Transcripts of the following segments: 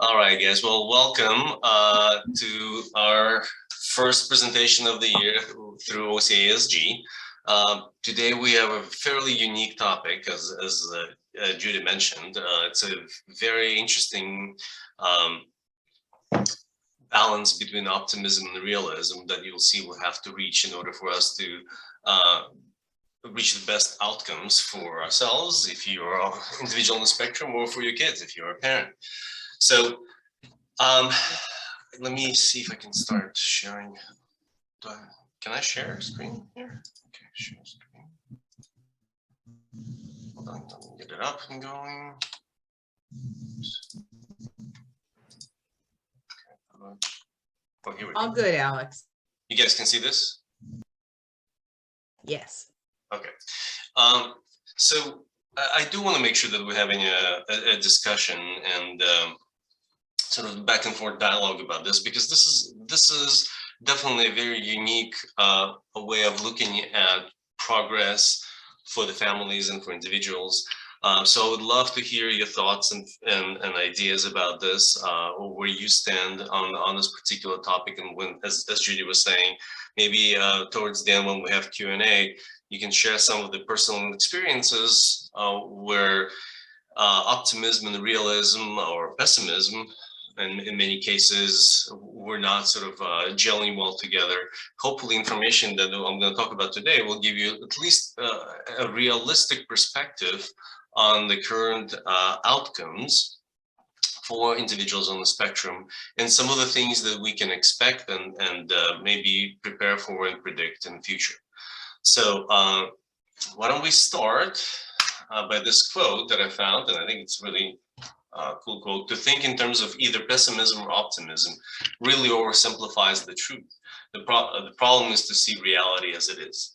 All right, guys. Well, welcome to our first presentation of the year through OCASG. Today we have a fairly unique topic, as Judy mentioned. It's a very interesting balance between optimism and realism that you'll see we'll have to reach in order for us to reach the best outcomes for ourselves if you're an individual on the spectrum, or for your kids if you're a parent. So let me see if I can start sharing. Can I share a screen here? Okay, share screen. Hold on, let me get it up and going. Okay. Oh, here we go. All good, Alex. You guys can see this? Yes. Okay. So I do want to make sure that we're having a discussion and sort of back and forth dialogue about this, because this is definitely a very unique a way of looking at progress for the families and for individuals. So I would love to hear your thoughts and ideas about this, or where you stand on this particular topic. And when, as Judy was saying, maybe towards the end when we have Q&A, you can share some of the personal experiences where optimism and realism or pessimism, and in many cases, we're not sort of gelling well together. Hopefully information that I'm going to talk about today will give you at least a realistic perspective on the current outcomes for individuals on the spectrum, and some of the things that we can expect and maybe prepare for and predict in the future. So why don't we start by this quote that I found, and I think it's really cool quote: "To think in terms of either pessimism or optimism really oversimplifies the truth. The problem is to see reality as it is."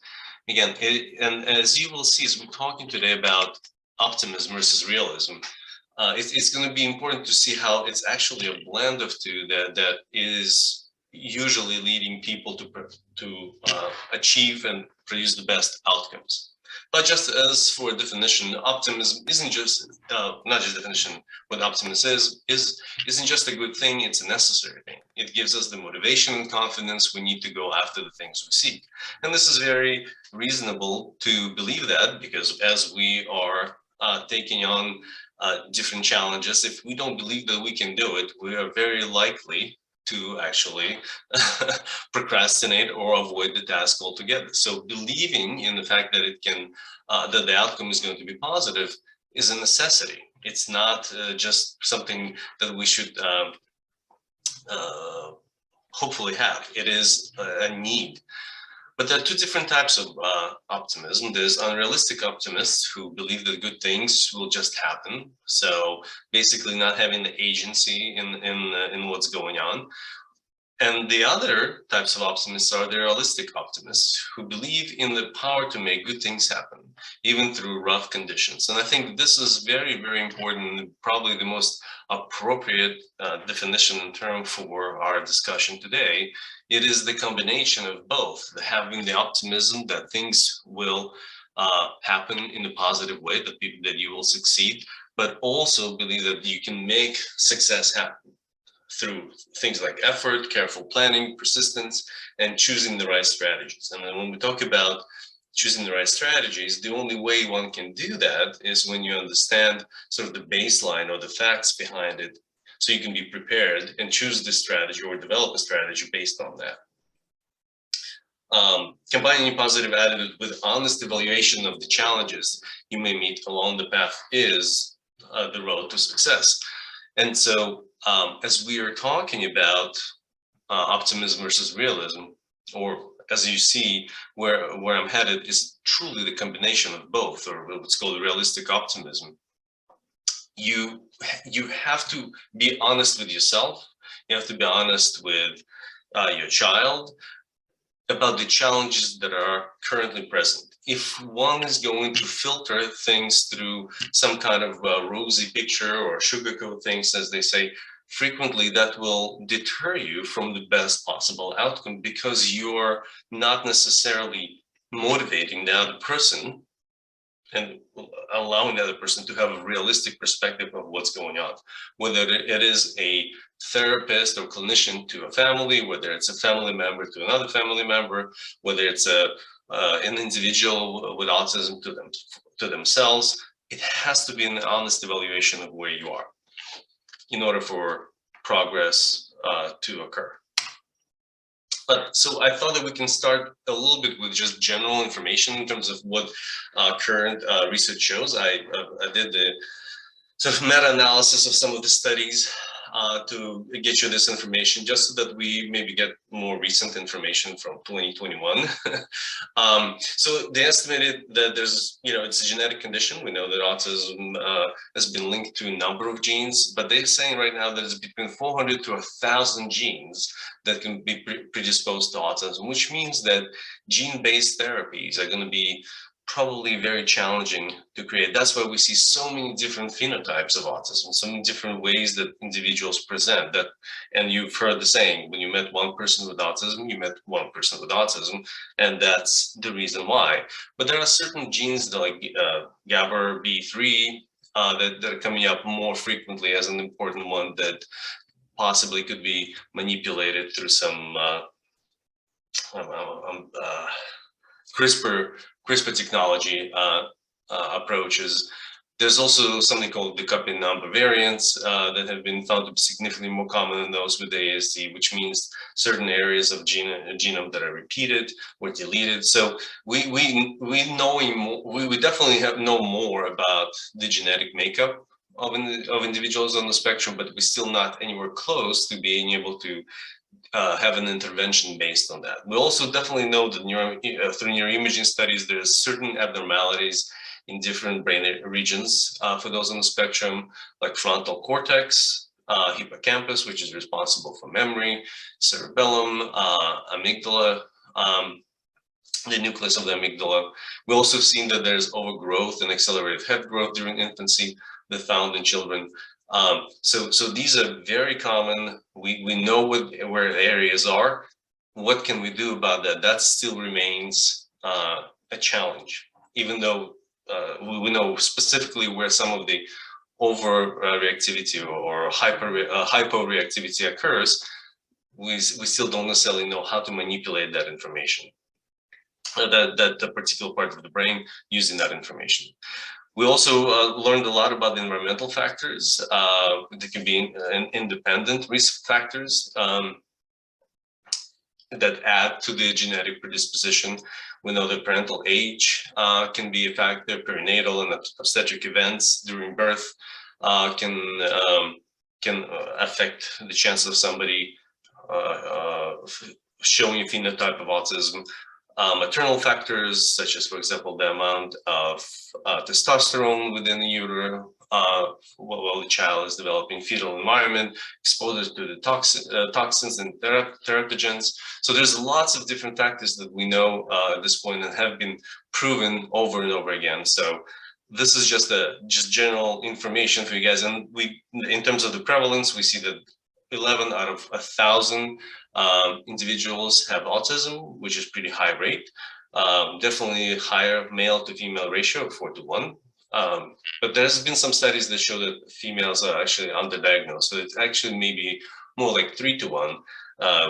Again, and as you will see, as we're talking today about optimism versus realism, it's going to be important to see how it's actually a blend of two that is usually leading people to achieve and produce the best outcomes. But just as for definition, optimism isn't just, not just definition, what optimism isn't just a good thing, it's a necessary thing. It gives us the motivation and confidence we need to go after the things we seek. And this is very reasonable to believe that, because as we are taking on different challenges, if we don't believe that we can do it, we are very likely to actually procrastinate or avoid the task altogether. So believing in the fact that it can, that the outcome is going to be positive is a necessity. It's not just something that we should hopefully have. It is a need. But there are two different types of optimism. There's unrealistic optimists who believe that good things will just happen. So basically not having the agency in what's going on. And the other types of optimists are the realistic optimists who believe in the power to make good things happen, even through rough conditions. And I think this is very, very important, and probably the most appropriate definition and term for our discussion today. It is the combination of both, having the optimism that things will happen in a positive way, that you will succeed, but also believe that you can make success happen through things like effort, careful planning, persistence, and choosing the right strategies. And then when we talk about choosing the right strategies, the only way one can do that is when you understand sort of the baseline or the facts behind it, so you can be prepared and choose the strategy or develop a strategy based on that. Combining a positive attitude with honest evaluation of the challenges you may meet along the path is the road to success. And so as we are talking about optimism versus realism, or as you see, where I'm headed is truly the combination of both, or what's called realistic optimism. You have to be honest with yourself. You have to be honest with your child about the challenges that are currently present. If one is going to filter things through some kind of rosy picture or sugarcoat things, as they say, frequently that will deter you from the best possible outcome, because you're not necessarily motivating the other person and allowing the other person to have a realistic perspective of what's going on, whether it is a therapist or clinician to a family, whether it's a family member to another family member, whether it's an individual with autism to themselves. It has to be an honest evaluation of where you are in order for progress to occur. So I thought that we can start a little bit with just general information in terms of what current research shows. I did the sort of meta-analysis of some of the studies to get you this information, just so that we maybe get more recent information from 2021. So they estimated that there's, it's a genetic condition. We know that autism has been linked to a number of genes, but they're saying right now that it's between 400 to 1,000 genes that can be predisposed to autism, which means that gene-based therapies are going to be probably very challenging to create. That's why we see so many different phenotypes of autism, so many different ways that individuals present that. And you've heard the saying, when you met one person with autism, you met one person with autism, and that's the reason why. But there are certain genes that like GABAB3 that are coming up more frequently as an important one that possibly could be manipulated through some CRISPR technology approaches. There's also something called decoupling number variants that have been found to be significantly more common than those with ASD, which means certain areas of genome that are repeated or deleted. So we definitely know more about the genetic makeup of individuals on the spectrum, but we're still not anywhere close to being able to have an intervention based on that. We also definitely know that through neuroimaging studies, there's certain abnormalities in different brain regions for those on the spectrum, like frontal cortex, hippocampus, which is responsible for memory, cerebellum, amygdala, the nucleus of the amygdala. We also seen that there's overgrowth and accelerated head growth during infancy that found in children. So these are very common. We know where the areas are. What can we do about that? That still remains a challenge, even though we know specifically where some of the overreactivity or hyporeactivity occurs. We still don't necessarily know how to manipulate that information, that particular part of the brain using that information. We also learned a lot about the environmental factors. There can be independent risk factors that add to the genetic predisposition. We know that parental age can be a factor. Perinatal and obstetric events during birth can affect the chance of somebody showing a phenotype of autism. Maternal factors, such as, for example, the amount of testosterone within the uterus while the child is developing, fetal environment, exposure to the toxins and teratogens. So there's lots of different factors that we know at this point and have been proven over and over again. So this is just general information for you guys. And in terms of the prevalence, we see that 11 out of 1,000 individuals have autism, which is pretty high rate. Definitely a higher male to female ratio of 4:1. But there's been some studies that show that females are actually underdiagnosed. So it's actually maybe more like 3:1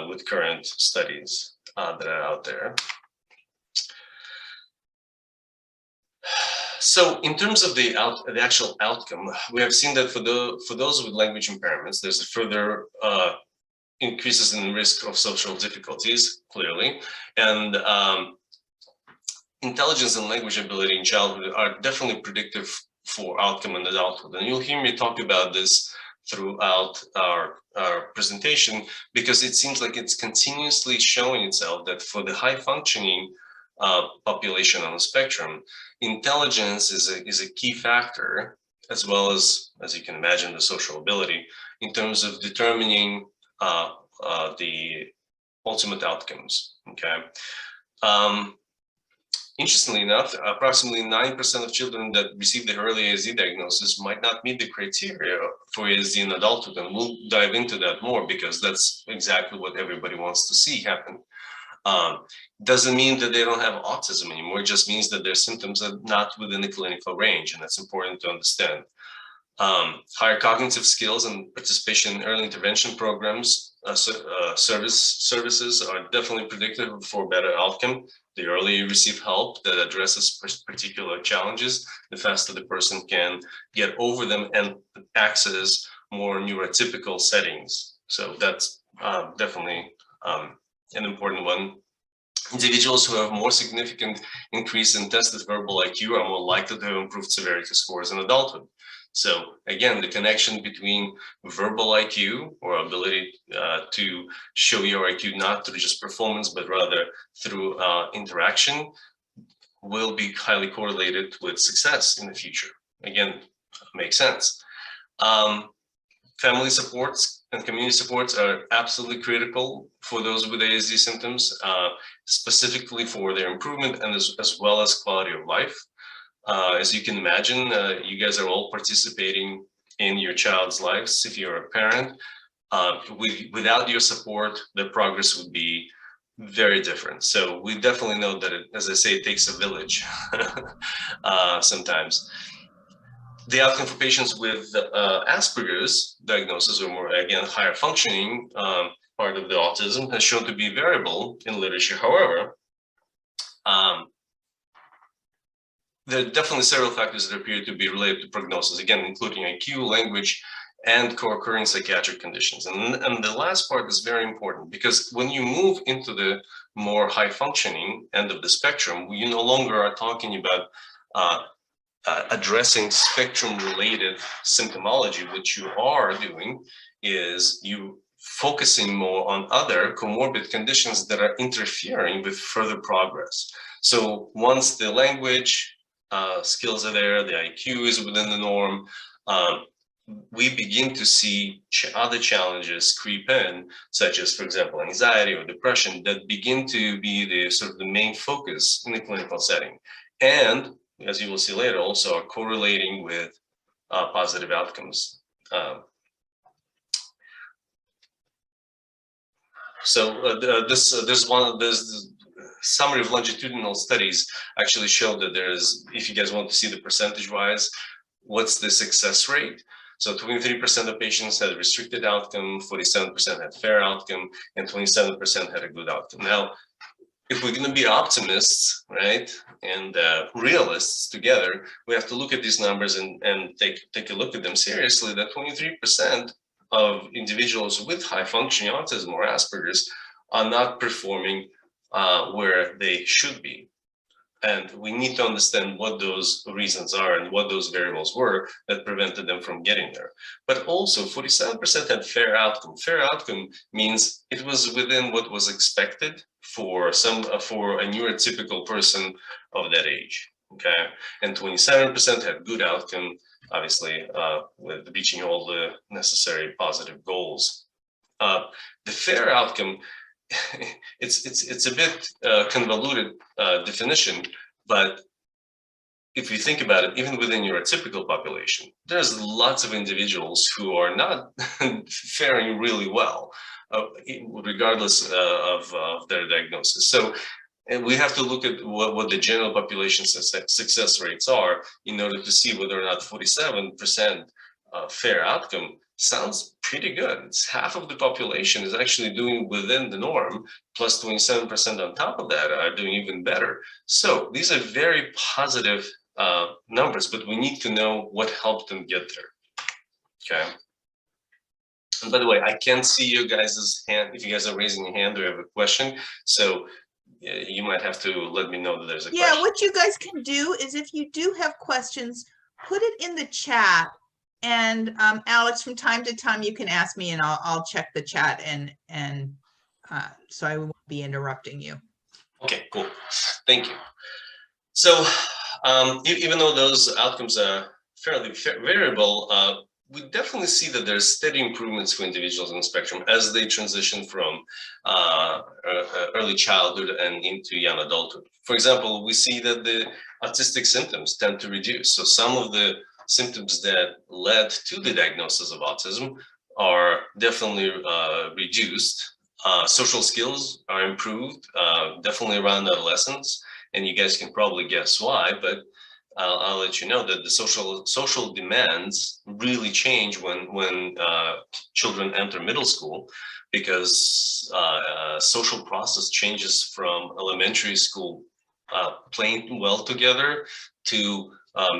with current studies that are out there. So in terms of the actual outcome, we have seen that for those with language impairments, there's a further increases in risk of social difficulties, clearly. And intelligence and language ability in childhood are definitely predictive for outcome in adulthood. And you'll hear me talk about this throughout our presentation, because it seems like it's continuously showing itself that for the high functioning population on the spectrum, intelligence is a key factor, as well as you can imagine, the social ability in terms of determining the ultimate outcomes. Okay. Interestingly enough, approximately 9% of children that receive the early ASD diagnosis might not meet the criteria for ASD in adulthood, and we'll dive into that more because that's exactly what everybody wants to see happen. Doesn't mean that they don't have autism anymore. It just means that their symptoms are not within the clinical range, and that's important to understand. Higher cognitive skills and participation in early intervention programs, services are definitely predictive for better outcome. The earlier you receive help that addresses particular challenges, the faster the person can get over them and access more neurotypical settings. So that's definitely an important one. Individuals who have more significant increase in tested verbal IQ are more likely to have improved severity scores in adulthood. So again, the connection between verbal IQ, or ability to show your IQ not through just performance, but rather through interaction, will be highly correlated with success in the future. Again, makes sense. Family supports and community supports are absolutely critical for those with ASD symptoms, specifically for their improvement and as well as quality of life. As you can imagine, you guys are all participating in your child's lives. If you're a parent, without your support, the progress would be very different. So we definitely know that, as I say, it takes a village sometimes. The outcome for patients with Asperger's diagnosis, or more, again, higher functioning part of the autism, has shown to be variable in literature. However, there are definitely several factors that appear to be related to prognosis, again, including IQ, language, and co-occurring psychiatric conditions. And the last part is very important, because when you move into the more high functioning end of the spectrum, you no longer are talking about addressing spectrum related symptomology. What you are doing is you focusing more on other comorbid conditions that are interfering with further progress. So once the language skills are there, the IQ is within the norm, we begin to see other challenges creep in, such as, for example, anxiety or depression, that begin to be the sort of the main focus in the clinical setting. And as you will see later, also are correlating with positive outcomes. This summary of longitudinal studies actually showed that there's, if you guys want to see the percentage-wise, what's the success rate? So 23% of patients had a restricted outcome, 47% had fair outcome, and 27% had a good outcome. Now, if we're going to be optimists, right, and realists together, we have to look at these numbers and take a look at them seriously. That 23% of individuals with high functioning autism or Asperger's are not performing where they should be. And we need to understand what those reasons are and what those variables were that prevented them from getting there. But also 47% had fair outcome. Fair outcome means it was within what was expected for a neurotypical person of that age. Okay, and 27% had good outcome, obviously, with reaching all the necessary positive goals. The fair outcome, it's a bit convoluted definition, but if you think about it, even within your typical population, there's lots of individuals who are not faring really well, regardless of their diagnosis. So we have to look at what the general population success rates are in order to see whether or not 47% fair outcome sounds pretty good. It's half of the population is actually doing within the norm, plus 27% on top of that are doing even better. So these are very positive numbers, but we need to know what helped them get there. Okay. And by the way, I can't see you guys' hand. If you guys are raising your hand, or have a question. So you might have to let me know that there's a question. Yeah, what you guys can do is, if you do have questions, put it in the chat. And Alex, from time to time, you can ask me, and I'll check the chat, and so I won't be interrupting you. Okay, cool. Thank you. So even though those outcomes are fairly variable, we definitely see that there's steady improvements for individuals on the spectrum as they transition from early childhood and into young adulthood. For example, we see that the autistic symptoms tend to reduce. So some of the symptoms that led to the diagnosis of autism are definitely reduced Social skills are improved, definitely around adolescence, and you guys can probably guess why, but I'll let you know that the social demands really change when children enter middle school, because social process changes from elementary school playing well together to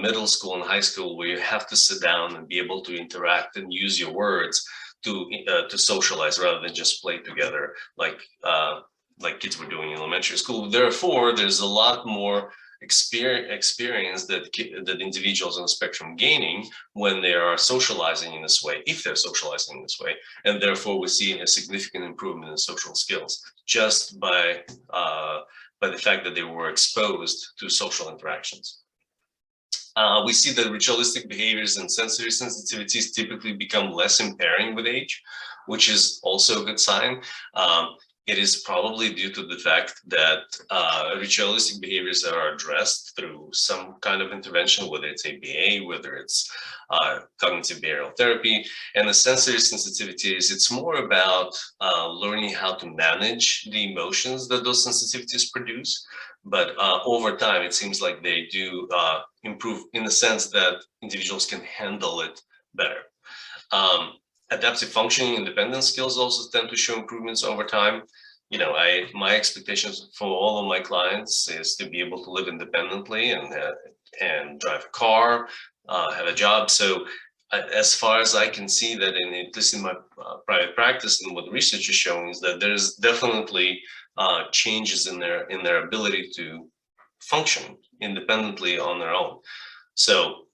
middle school and high school, where you have to sit down and be able to interact and use your words to socialize rather than just play together like kids were doing in elementary school. Therefore, there's a lot more experience that individuals on the spectrum gaining when they are socializing in this way, if they're socializing in this way, and therefore we see a significant improvement in social skills just by the fact that they were exposed to social interactions. We see that ritualistic behaviors and sensory sensitivities typically become less impairing with age, which is also a good sign. It is probably due to the fact that ritualistic behaviors are addressed through some kind of intervention, whether it's ABA, whether it's cognitive behavioral therapy. And the sensory sensitivities, it's more about learning how to manage the emotions that those sensitivities produce. But over time, it seems like they do improve in the sense that individuals can handle it better. Adaptive functioning, independence skills also tend to show improvements over time. You know, my expectations for all of my clients is to be able to live independently and drive a car, have a job. So as far as I can see that, at least in my private practice, and what the research is showing is that there's definitely changes in their ability to function independently on their own. So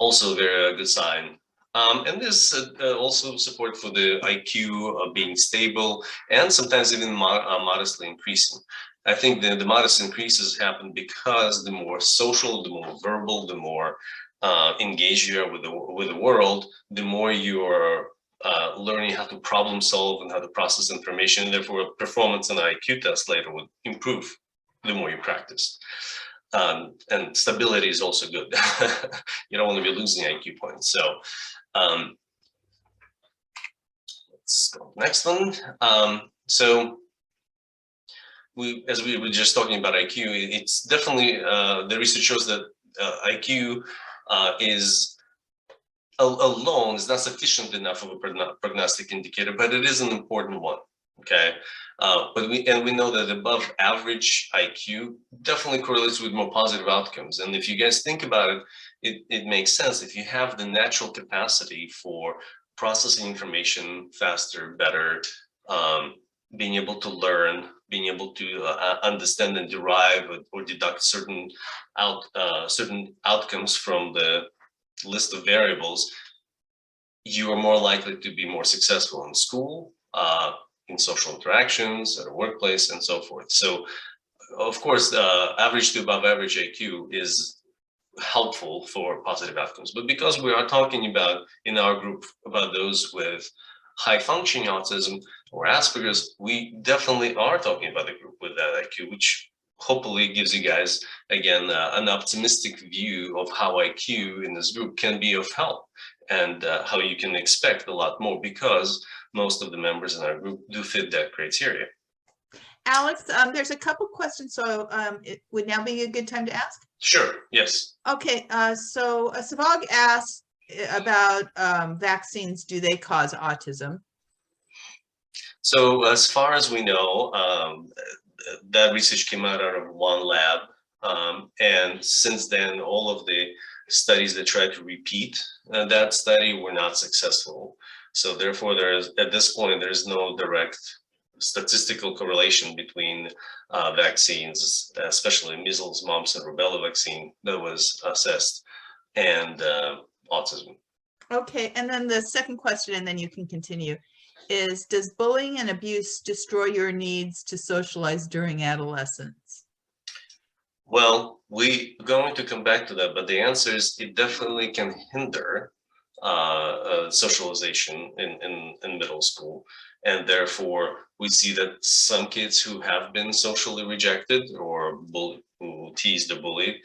also very good sign. And there's also support for the IQ being stable and sometimes even modestly increasing. I think the modest increases happen because the more social, the more verbal, the more engaged you are with the world, the more you're learning how to problem solve and how to process information, and therefore performance on an IQ test later would improve the more you practice. And stability is also good. You don't want to be losing IQ points. So let's go next one. So as we were just talking about IQ, it's definitely, the research shows that IQ is alone is not sufficient enough of a prognostic indicator, but it is an important one. Okay, but we know that above average IQ definitely correlates with more positive outcomes. And if you guys think about it, it makes sense. If you have the natural capacity for processing information faster, better, being able to learn, being able to understand and derive or deduct certain outcomes from the list of variables, you are more likely to be more successful in school, in social interactions, at a workplace, and so forth. So, of course, average to above average IQ is helpful for positive outcomes. But because we are talking about, in our group, about those with high functioning autism or Asperger's, we definitely are talking about the group with that IQ, which hopefully gives you guys, again, an optimistic view of how IQ in this group can be of help, and how you can expect a lot more, because most of the members in our group do fit that criteria. Alex, there's a couple questions, so it would now be a good time to ask? Sure, yes. Okay, so Savag asked about vaccines, do they cause autism? So as far as we know, that research came out of one lab. And since then, all of the studies that tried to repeat that study were not successful. So therefore, at this point, there's no direct statistical correlation between vaccines, especially measles, mumps, and rubella vaccine that was assessed, and autism. Okay, and then the second question, and then you can continue, is does bullying and abuse destroy your needs to socialize during adolescence? Well, we're going to come back to that, but the answer is it definitely can hinder socialization in middle school. And therefore, we see that some kids who have been socially rejected or who teased or bullied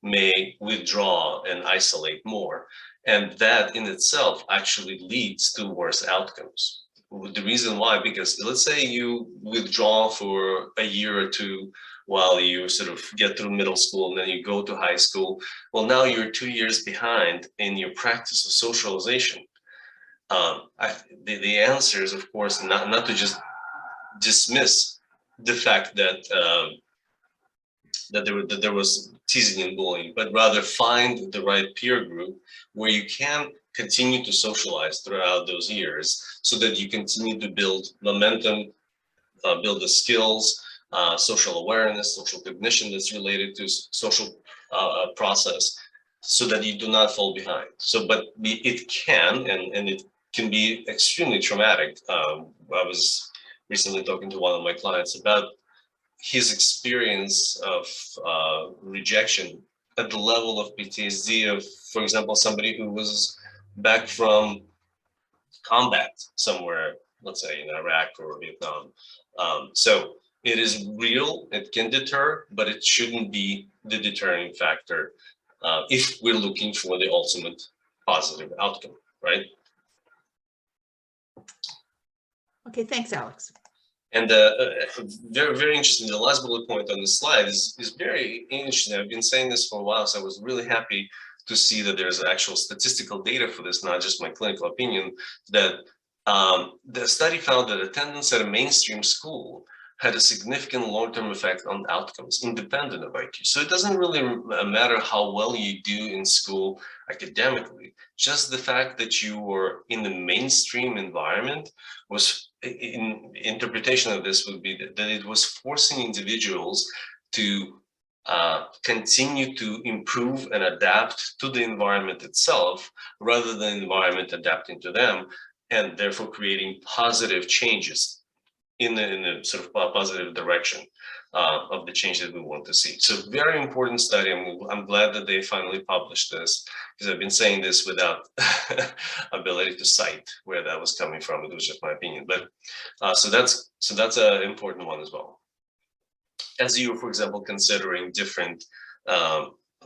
may withdraw and isolate more. And that in itself actually leads to worse outcomes. The reason why, because let's say you withdraw for a year or two while you sort of get through middle school and then you go to high school. Well, now you're 2 years behind in your practice of socialization. The answer is, of course, not to just dismiss the fact that that there was teasing and bullying, but rather find the right peer group where you can continue to socialize throughout those years so that you continue to build momentum, build the skills, social awareness, social cognition that's related to social process, so that you do not fall behind. So, but it can, and it can be extremely traumatic. I was recently talking to one of my clients about his experience of rejection at the level of PTSD of, for example, somebody who was back from combat somewhere, let's say in Iraq or Vietnam. So it is real, it can deter, but it shouldn't be the deterring factor if we're looking for the ultimate positive outcome, right? Okay, thanks, Alex. And very, very interesting. The last bullet point on the slide is very interesting. I've been saying this for a while, so I was really happy to see that there's actual statistical data for this, not just my clinical opinion, that the study found that attendance at a mainstream school had a significant long-term effect on outcomes independent of IQ. So it doesn't really matter how well you do in school academically, just the fact that you were in the mainstream environment was, in interpretation of this would be that it was forcing individuals to continue to improve and adapt to the environment itself rather than the environment adapting to them, and therefore creating positive changes in the sort of positive direction of the change that we want to see. So very important study. I'm glad that they finally published this, because I've been saying this without ability to cite where that was coming from. It was just my opinion, but so that's an important one as well. As you, for example, considering different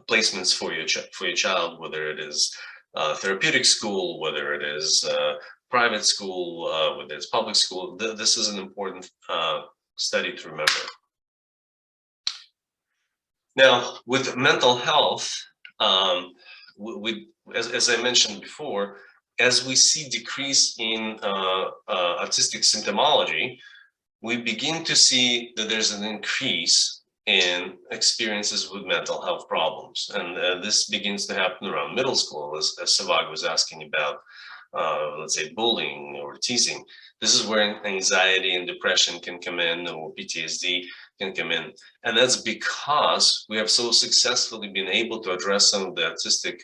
placements for your child, whether it is therapeutic school, whether it is private school, whether it's public school, this is an important study to remember. Now, with mental health, as I mentioned before, as we see decrease in autistic symptomology, we begin to see that there's an increase in experiences with mental health problems. And this begins to happen around middle school, as Savag was asking about, let's say, bullying or teasing. This is where anxiety and depression can come in, or PTSD can come in. And that's because we have so successfully been able to address some of the autistic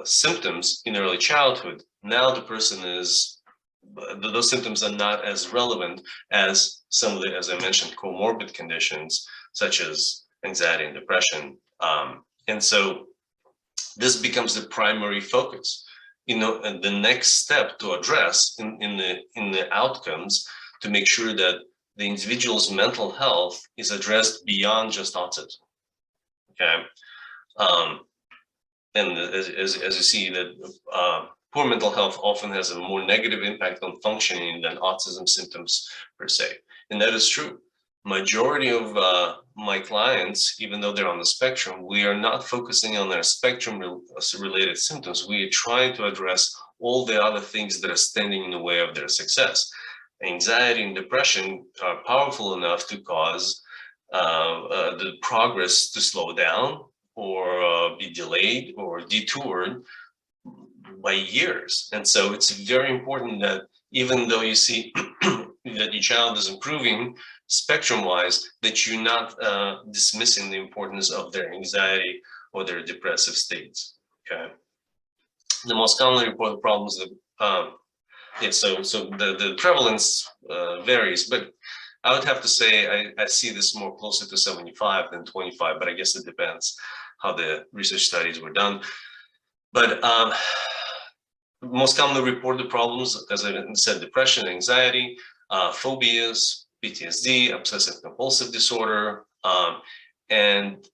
symptoms in early childhood. Now the person is, those symptoms are not as relevant as some of the, as I mentioned, comorbid conditions, such as anxiety and depression. And so this becomes the primary focus. And the next step to address in the outcomes, to make sure that the individual's mental health is addressed beyond just autism. Okay, and as you see that poor mental health often has a more negative impact on functioning than autism symptoms per se, and that is true. Majority of my clients, even though they're on the spectrum, we are not focusing on their spectrum related symptoms. We are trying to address all the other things that are standing in the way of their success. Anxiety and depression are powerful enough to cause the progress to slow down or be delayed or detoured by years. And so it's very important that even though you see that your child is improving spectrum-wise, that you're not dismissing the importance of their anxiety or their depressive states. Okay. The most commonly reported problems that so the prevalence varies, but I would have to say I see this more closer to 75 than 25, but I guess it depends how the research studies were done. But most commonly reported problems, as I said, depression, anxiety, phobias, PTSD, obsessive compulsive disorder, and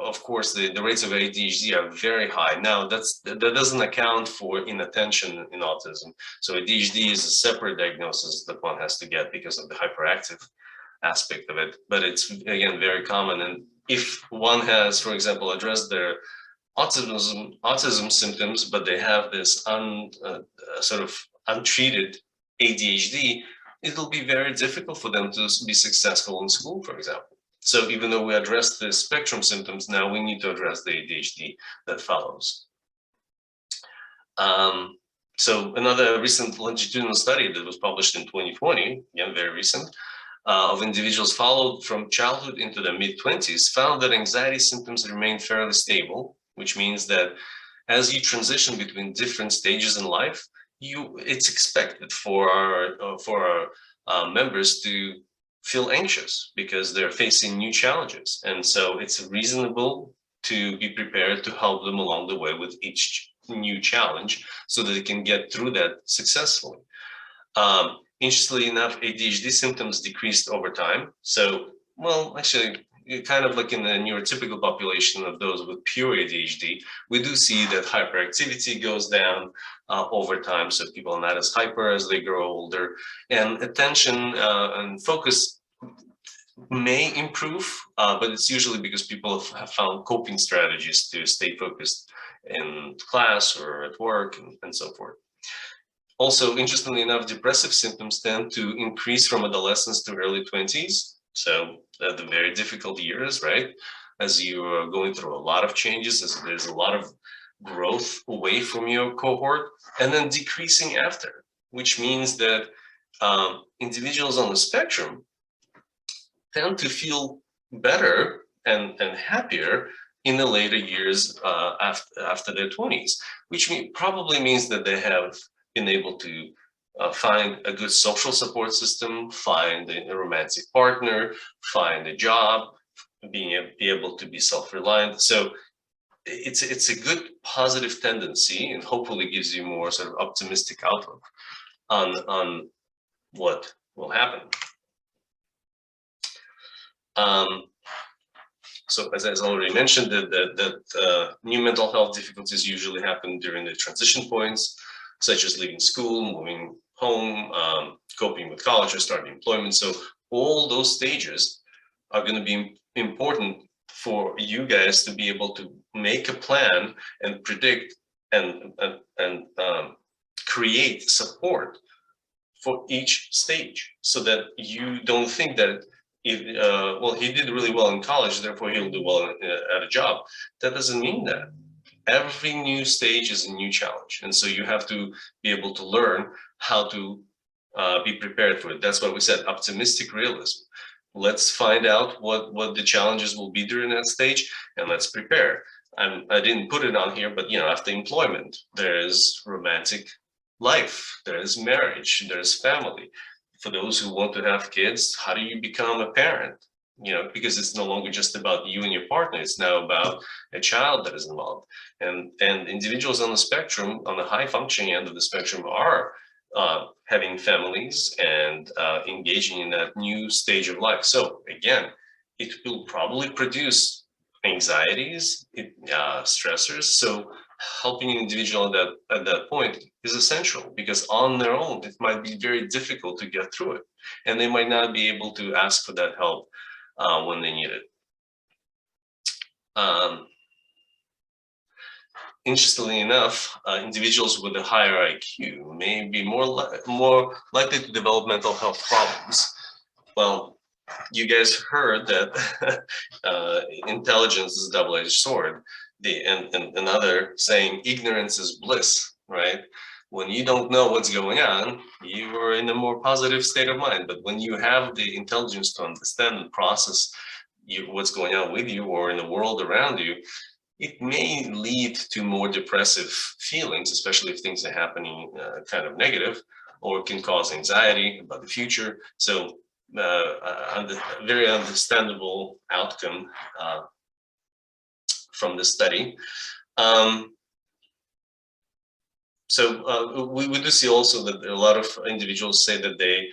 of course, the rates of ADHD are very high. Now, that doesn't account for inattention in autism. So ADHD is a separate diagnosis that one has to get because of the hyperactive aspect of it. But it's, again, very common. And if one has, for example, addressed their autism symptoms, but they have this sort of untreated ADHD, it'll be very difficult for them to be successful in school, for example. So even though we address the spectrum symptoms, now we need to address the ADHD that follows. So another recent longitudinal study that was published in 2020, again, very recent, of individuals followed from childhood into their mid-20s found that anxiety symptoms remain fairly stable, which means that as you transition between different stages in life, it's expected for our members to feel anxious because they're facing new challenges. And so it's reasonable to be prepared to help them along the way with each new challenge so that they can get through that successfully. Interestingly enough, ADHD symptoms decreased over time. So, well, actually, kind of like in the neurotypical population of those with pure ADHD, we do see that hyperactivity goes down over time. So people are not as hyper as they grow older, and attention and focus may improve, but it's usually because people have found coping strategies to stay focused in class or at work and so forth. Also, interestingly enough, depressive symptoms tend to increase from adolescence to early 20s. So the very difficult years, right? As you are going through a lot of changes, as there's a lot of growth away from your cohort, and then decreasing after, which means that individuals on the spectrum tend to feel better and happier in the later years after their 20s, which probably means that they have been able to find a good social support system, find a romantic partner, find a job, be able to be self-reliant. So it's a good positive tendency, and hopefully gives you more sort of optimistic outlook on what will happen. So as I already mentioned, that new mental health difficulties usually happen during the transition points, such as leaving school, moving home, coping with college, or starting employment. So all those stages are going to be important for you guys to be able to make a plan and predict and create support for each stage, so that you don't think that well, he did really well in college, therefore he'll do well at a job. That doesn't mean that. Every new stage is a new challenge, and so you have to be able to learn how to be prepared for it. That's why we said optimistic realism. Let's find out what the challenges will be during that stage, and let's prepare. I didn't put it on here, but after employment, there is romantic life, there is marriage, there is family. For those who want to have kids, how do you become a parent? Because it's no longer just about you and your partner, it's now about a child that is involved. And individuals on the spectrum, on the high functioning end of the spectrum, are having families and engaging in that new stage of life. So again, it will probably produce anxieties, stressors. So helping an individual at that point is essential, because on their own, it might be very difficult to get through it. And they might not be able to ask for that help when they need it. Interestingly enough, individuals with a higher IQ may be more likely to develop mental health problems. Well, you guys heard that intelligence is a double-edged sword. And another saying, ignorance is bliss, right? When you don't know what's going on, you are in a more positive state of mind. But when you have the intelligence to understand and process what's going on with you or in the world around you, it may lead to more depressive feelings, especially if things are happening kind of negative, or can cause anxiety about the future. So very understandable outcome from the study. So we do see also that a lot of individuals say that they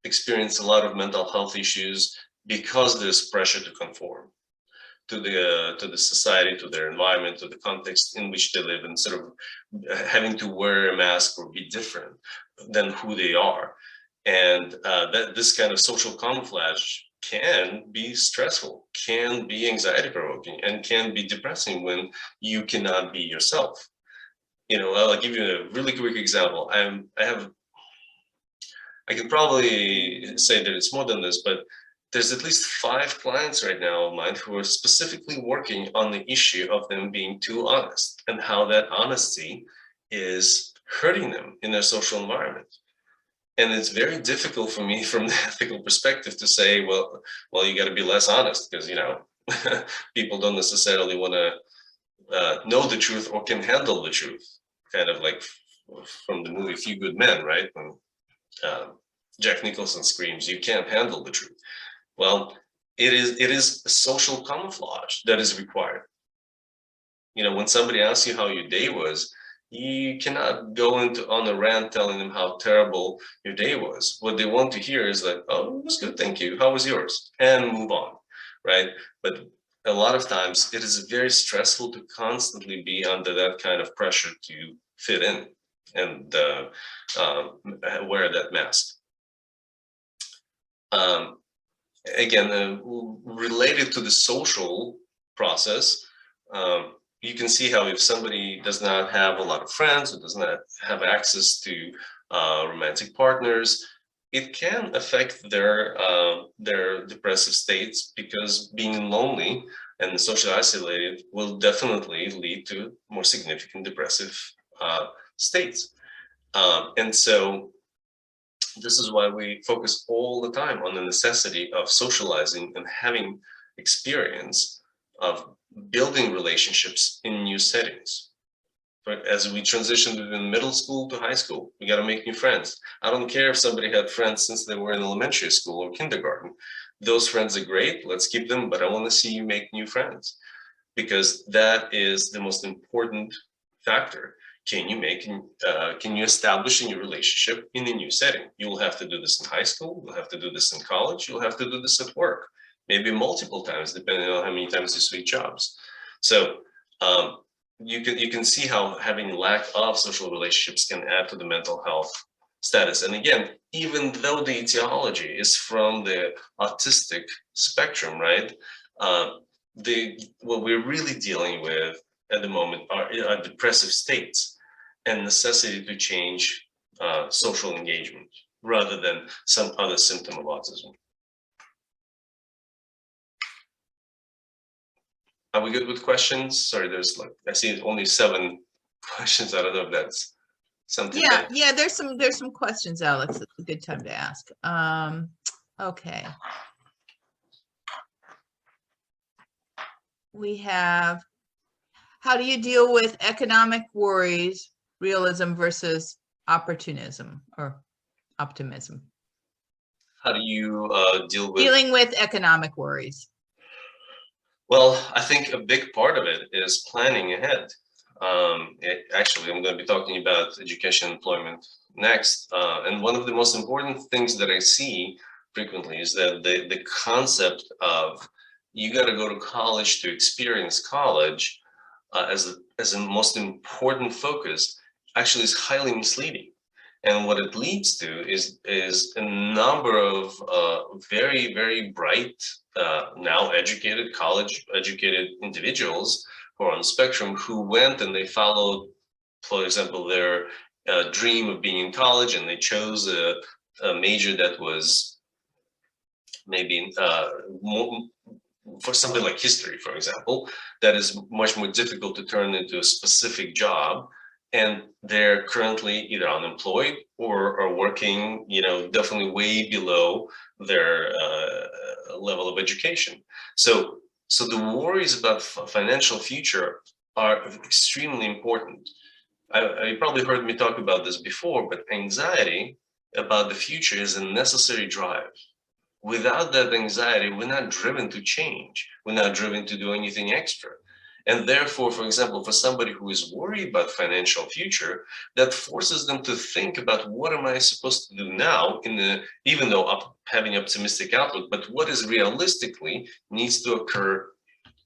experience a lot of mental health issues because there's pressure to conform. to the society, to their environment, to the context in which they live, and sort of having to wear a mask or be different than who they are. And that this kind of social camouflage can be stressful, can be anxiety provoking, and can be depressing when you cannot be yourself. I'll give you a really quick example. I can probably say that it's more than this, but there's at least 5 clients right now of mine who are specifically working on the issue of them being too honest and how that honesty is hurting them in their social environment. And it's very difficult for me from the ethical perspective to say, well, you got to be less honest because, people don't necessarily want to know the truth or can handle the truth. Kind of like from the movie Few Good Men, right? When Jack Nicholson screams, "You can't handle the truth." Well, it is a social camouflage that is required. When somebody asks you how your day was, you cannot go on a rant telling them how terrible your day was. What they want to hear is like, "Oh, it was good, thank you. How was yours?" And move on, right? But a lot of times it is very stressful to constantly be under that kind of pressure to fit in and wear that mask. Again, related to the social process, you can see how if somebody does not have a lot of friends or does not have access to romantic partners, it can affect their depressive states, because being lonely and socially isolated will definitely lead to more significant depressive states. And so this is why we focus all the time on the necessity of socializing and having experience of building relationships in new settings. But as we transition between middle school to high school, we got to make new friends. I don't care if somebody had friends since they were in elementary school or kindergarten. Those friends are great. Let's keep them. But I want to see you make new friends, because that is the most important factor. Can you establish a new relationship in a new setting? You'll have to do this in high school. You'll have to do this in college. You'll have to do this at work, maybe multiple times, depending on how many times you switch jobs. So you can see how having lack of social relationships can add to the mental health status. And again, even though the etiology is from the autistic spectrum, right? What we're really dealing with at the moment are depressive states and necessity to change social engagement rather than some other symptom of autism. Are we good with questions? Sorry, there's I see only 7 questions. I don't know if that's something. Yeah, there's some questions, Alex. It's a good time to ask. Okay. We have, how do you deal with economic worries, realism versus opportunism or optimism? How do you dealing with economic worries? Well, I think a big part of it is planning ahead. Actually, I'm going to be talking about education and employment next. And one of the most important things that I see frequently is that the concept of you got to go to college to experience college as a most important focus actually is highly misleading. And what it leads to is a number of very, very bright, now educated, college-educated individuals who are on the spectrum who went and they followed, for example, their dream of being in college, and they chose a major that was maybe for something like history, for example, that is much more difficult to turn into a specific job. And they're currently either unemployed or are working, definitely way below their level of education. So the worries about financial future are extremely important. You probably heard me talk about this before, but anxiety about the future is a necessary drive. Without that anxiety, we're not driven to change. We're not driven to do anything extra. And therefore, for example, for somebody who is worried about financial future, that forces them to think about what am I supposed to do now, even though having optimistic outlook, but what is realistically needs to occur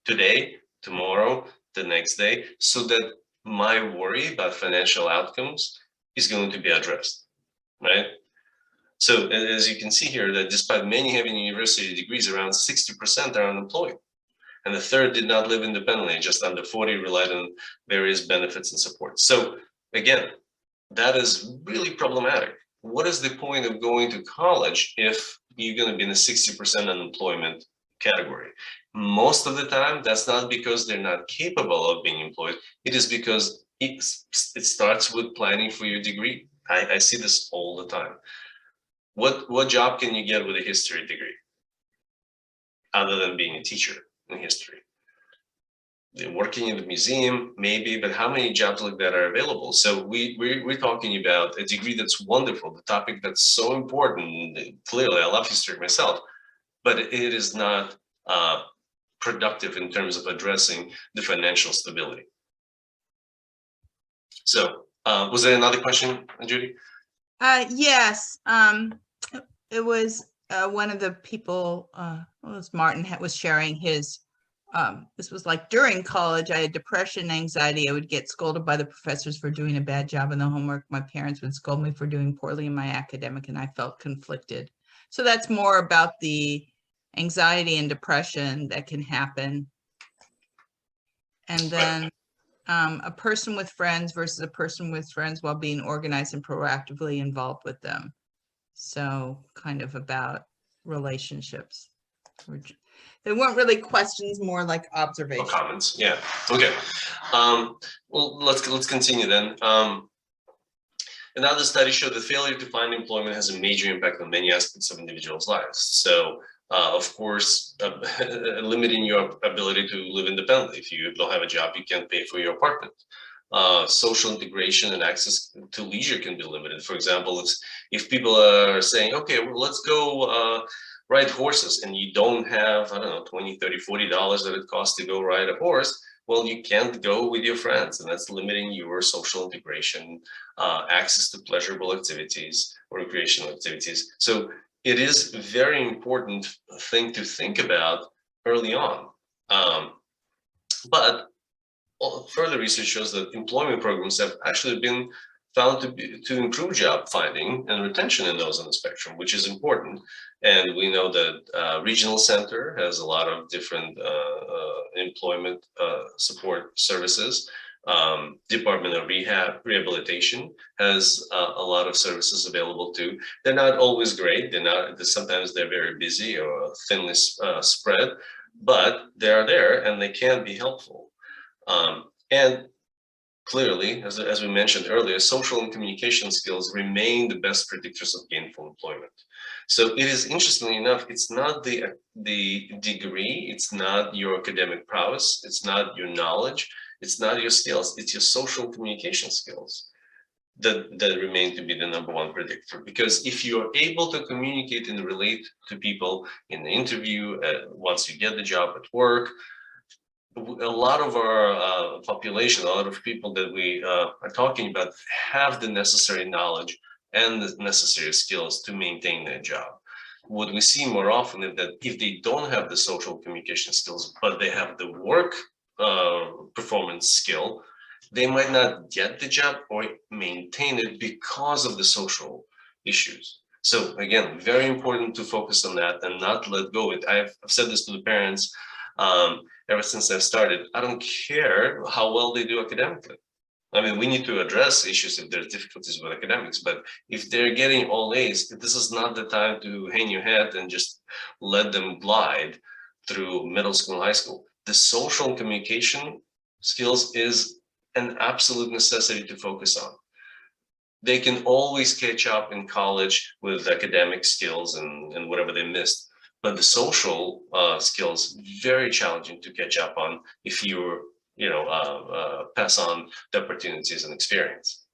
today, tomorrow, the next day, so that my worry about financial outcomes is going to be addressed, right? So as you can see here, that despite many having university degrees, around 60% are unemployed. And the third did not live independently, just under 40 relied on various benefits and support. So again, that is really problematic. What is the point of going to college if you're going to be in a 60% unemployment category? Most of the time, that's not because they're not capable of being employed. It is because it starts with planning for your degree. I see this all the time. What job can you get with a history degree other than being a teacher in history? Working in the museum, maybe, but how many jobs like that are available? So we're talking about a degree that's wonderful, the topic that's so important. Clearly, I love history myself, but it is not productive in terms of addressing the financial stability. So was there another question, Judy? Yes, it was one of the people, well, it was Martin, was sharing his, this was like during college, I had depression, anxiety. I would get scolded by the professors for doing a bad job in the homework. My parents would scold me for doing poorly in my academic, and I felt conflicted. So that's more about the anxiety and depression that can happen. And then a person with friends versus a person with friends while being organized and proactively involved with them. So kind of about relationships. They weren't really questions, more like observations. Or comments, yeah. Okay. Well, let's continue then. Another study showed that failure to find employment has a major impact on many aspects of individuals' lives. So, of course, limiting your ability to live independently. If you don't have a job, you can't pay for your apartment. Social integration and access to leisure can be limited. For example, if people are saying, okay, well, let's go ride horses, and you don't have, I don't know, $20, $30, $40 that it costs to go ride a horse, well, you can't go with your friends, and that's limiting your social integration, access to pleasurable activities or recreational activities. So it is a very important thing to think about early on. But further research shows that employment programs have actually been found to improve job finding and retention in those on the spectrum, which is important. And we know that Regional Center has a lot of different employment support services. Department of Rehabilitation has a lot of services available too. They're not always great. Sometimes they're very busy or thinly spread, but they are there and they can be helpful. And clearly, as we mentioned earlier, social and communication skills remain the best predictors of gainful employment. So it is, interestingly enough, it's not the degree, it's not your academic prowess, it's not your knowledge, it's not your skills, it's your social communication skills that remain to be the #1 predictor. Because if you're able to communicate and relate to people in the interview, once you get the job at work, a lot of our population, a lot of people that we are talking about have the necessary knowledge and the necessary skills to maintain their job. What we see more often is that if they don't have the social communication skills, but they have the work performance skill, they might not get the job or maintain it because of the social issues. So again, very important to focus on that and not let go of it. I've said this to the parents ever since I've started. I don't care how well they do academically. I mean, we need to address issues if there's difficulties with academics, but if they're getting all A's, this is not the time to hang your head and just let them glide through middle school and high school. The social communication skills is an absolute necessity to focus on. They can always catch up in college with academic skills and whatever they missed. But the social skills, very challenging to catch up on if you're, pass on the opportunities and experience.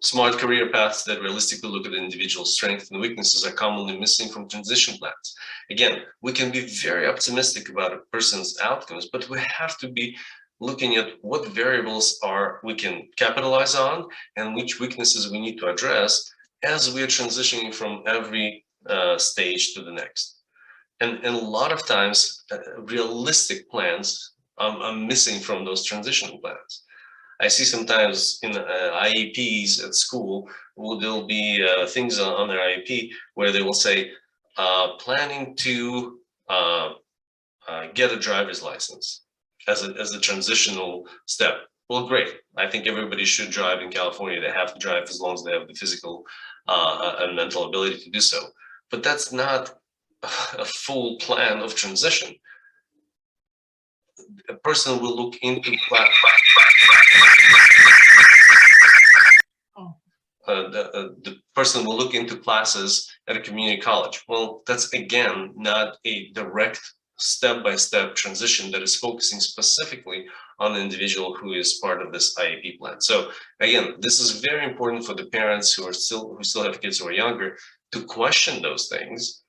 Smart career paths that realistically look at the individual's strengths and weaknesses are commonly missing from transition plans. Again, we can be very optimistic about a person's outcomes, but we have to be looking at what variables we can capitalize on and which weaknesses we need to address as we are transitioning from every stage to the next. And a lot of times, realistic plans are missing from those transitional plans. I see sometimes in IEPs at school, there'll be things on their IEP where they will say, planning to get a driver's license as a transitional step. Well, great. I think everybody should drive in California. They have to drive as long as they have the physical and mental ability to do so. But that's not a full plan of transition. A person will look into the person will look into classes at a community college. Well, that's again not a direct step-by-step transition that is focusing specifically on the individual who is part of this IEP plan. So again, this is very important for the parents who still have kids who are younger to question those things,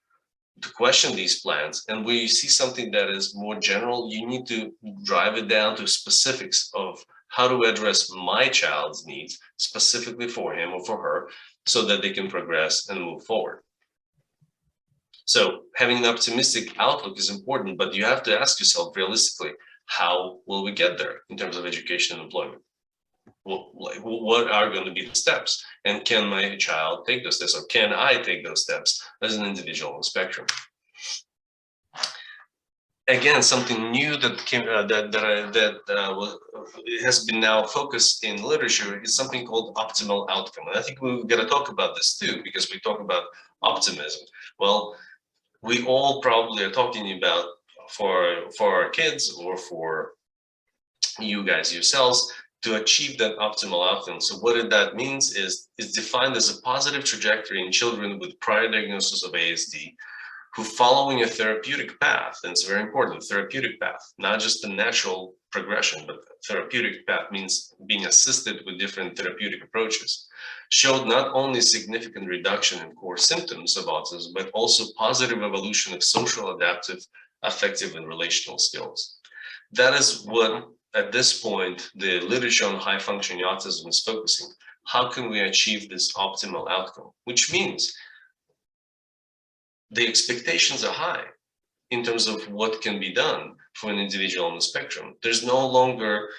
to question these plans. And where you see something that is more general, you need to drive it down to specifics of how to address my child's needs specifically for him or for her so that they can progress and move forward. So having an optimistic outlook is important, but you have to ask yourself realistically, how will we get there in terms of education and employment? What are going to be the steps? And can my child take those steps, or can I take those steps as an individual on the spectrum? Again, something new that came has been now focused in literature is something called optimal outcome. And I think we're going to talk about this too, because we talk about optimism. Well, we all probably are talking about for our kids or for you guys yourselves to achieve that optimal outcome. So what that means is defined as a positive trajectory in children with prior diagnosis of ASD who following a therapeutic path, and it's very important, therapeutic path, not just the natural progression, but therapeutic path means being assisted with different therapeutic approaches, showed not only significant reduction in core symptoms of autism, but also positive evolution of social, adaptive, affective, and relational skills. That is what, at this point, the literature on high functioning autism is focusing. How can we achieve this optimal outcome? Which means the expectations are high in terms of what can be done for an individual on the spectrum. There's no longer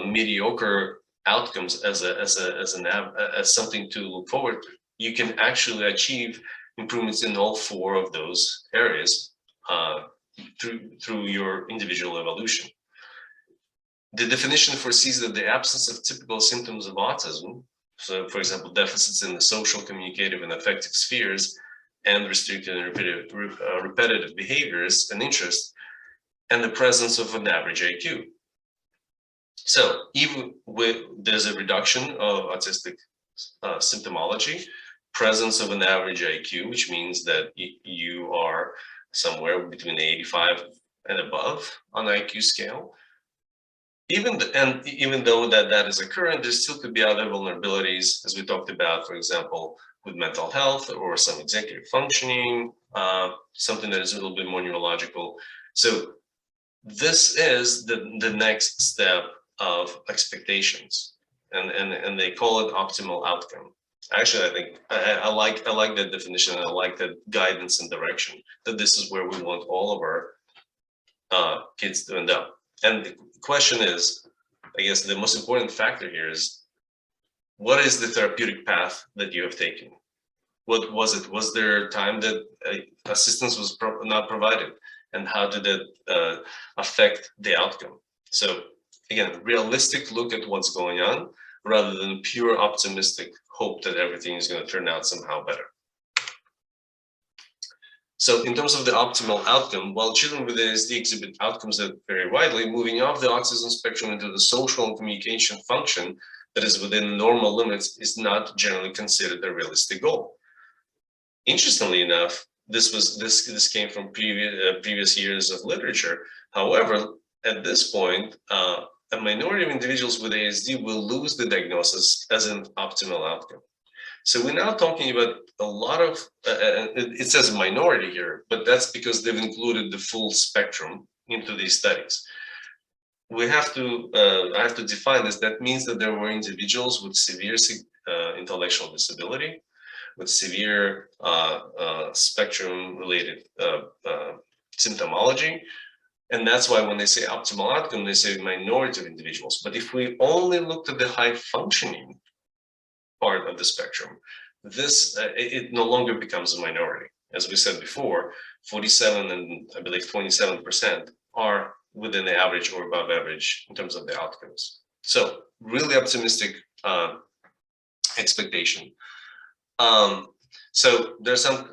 mediocre outcomes as something to look forward to. You can actually achieve improvements in all four of those areas through your individual evolution. The definition foresees that the absence of typical symptoms of autism, so for example, deficits in the social, communicative, and affective spheres, and restricted and repetitive behaviors and interests, and the presence of an average IQ. So even there's a reduction of autistic symptomology, presence of an average IQ, which means that you are somewhere between 85 and above on the IQ scale. Even though that is occurring, there still could be other vulnerabilities, as we talked about, for example, with mental health or some executive functioning, something that is a little bit more neurological. So this is the next step of expectations, and they call it optimal outcome. Actually, I think I like that definition, and I like that guidance and direction, that this is where we want all of our kids to end up. And the question is, I guess the most important factor here is, what is the therapeutic path that you have taken? What was it? Was there a time that assistance was not provided? And how did it affect the outcome? So again, realistic look at what's going on, rather than pure optimistic hope that everything is going to turn out somehow better. So in terms of the optimal outcome, while children with ASD exhibit outcomes that vary widely, moving off the autism spectrum into the social and communication function that is within normal limits is not generally considered a realistic goal. Interestingly enough, this came from previous years of literature. However, at this point, a minority of individuals with ASD will lose the diagnosis as an optimal outcome. So we're now talking about a lot of, it says minority here, but that's because they've included the full spectrum into these studies. We have to, I have to define this. That means that there were individuals with severe intellectual disability, with severe spectrum-related symptomology. And that's why when they say optimal outcome, they say minority of individuals. But if we only looked at the high functioning part of the spectrum, this it no longer becomes a minority. As we said before, 47 and I believe 27% are within the average or above average in terms of the outcomes. So really optimistic expectation. So there's some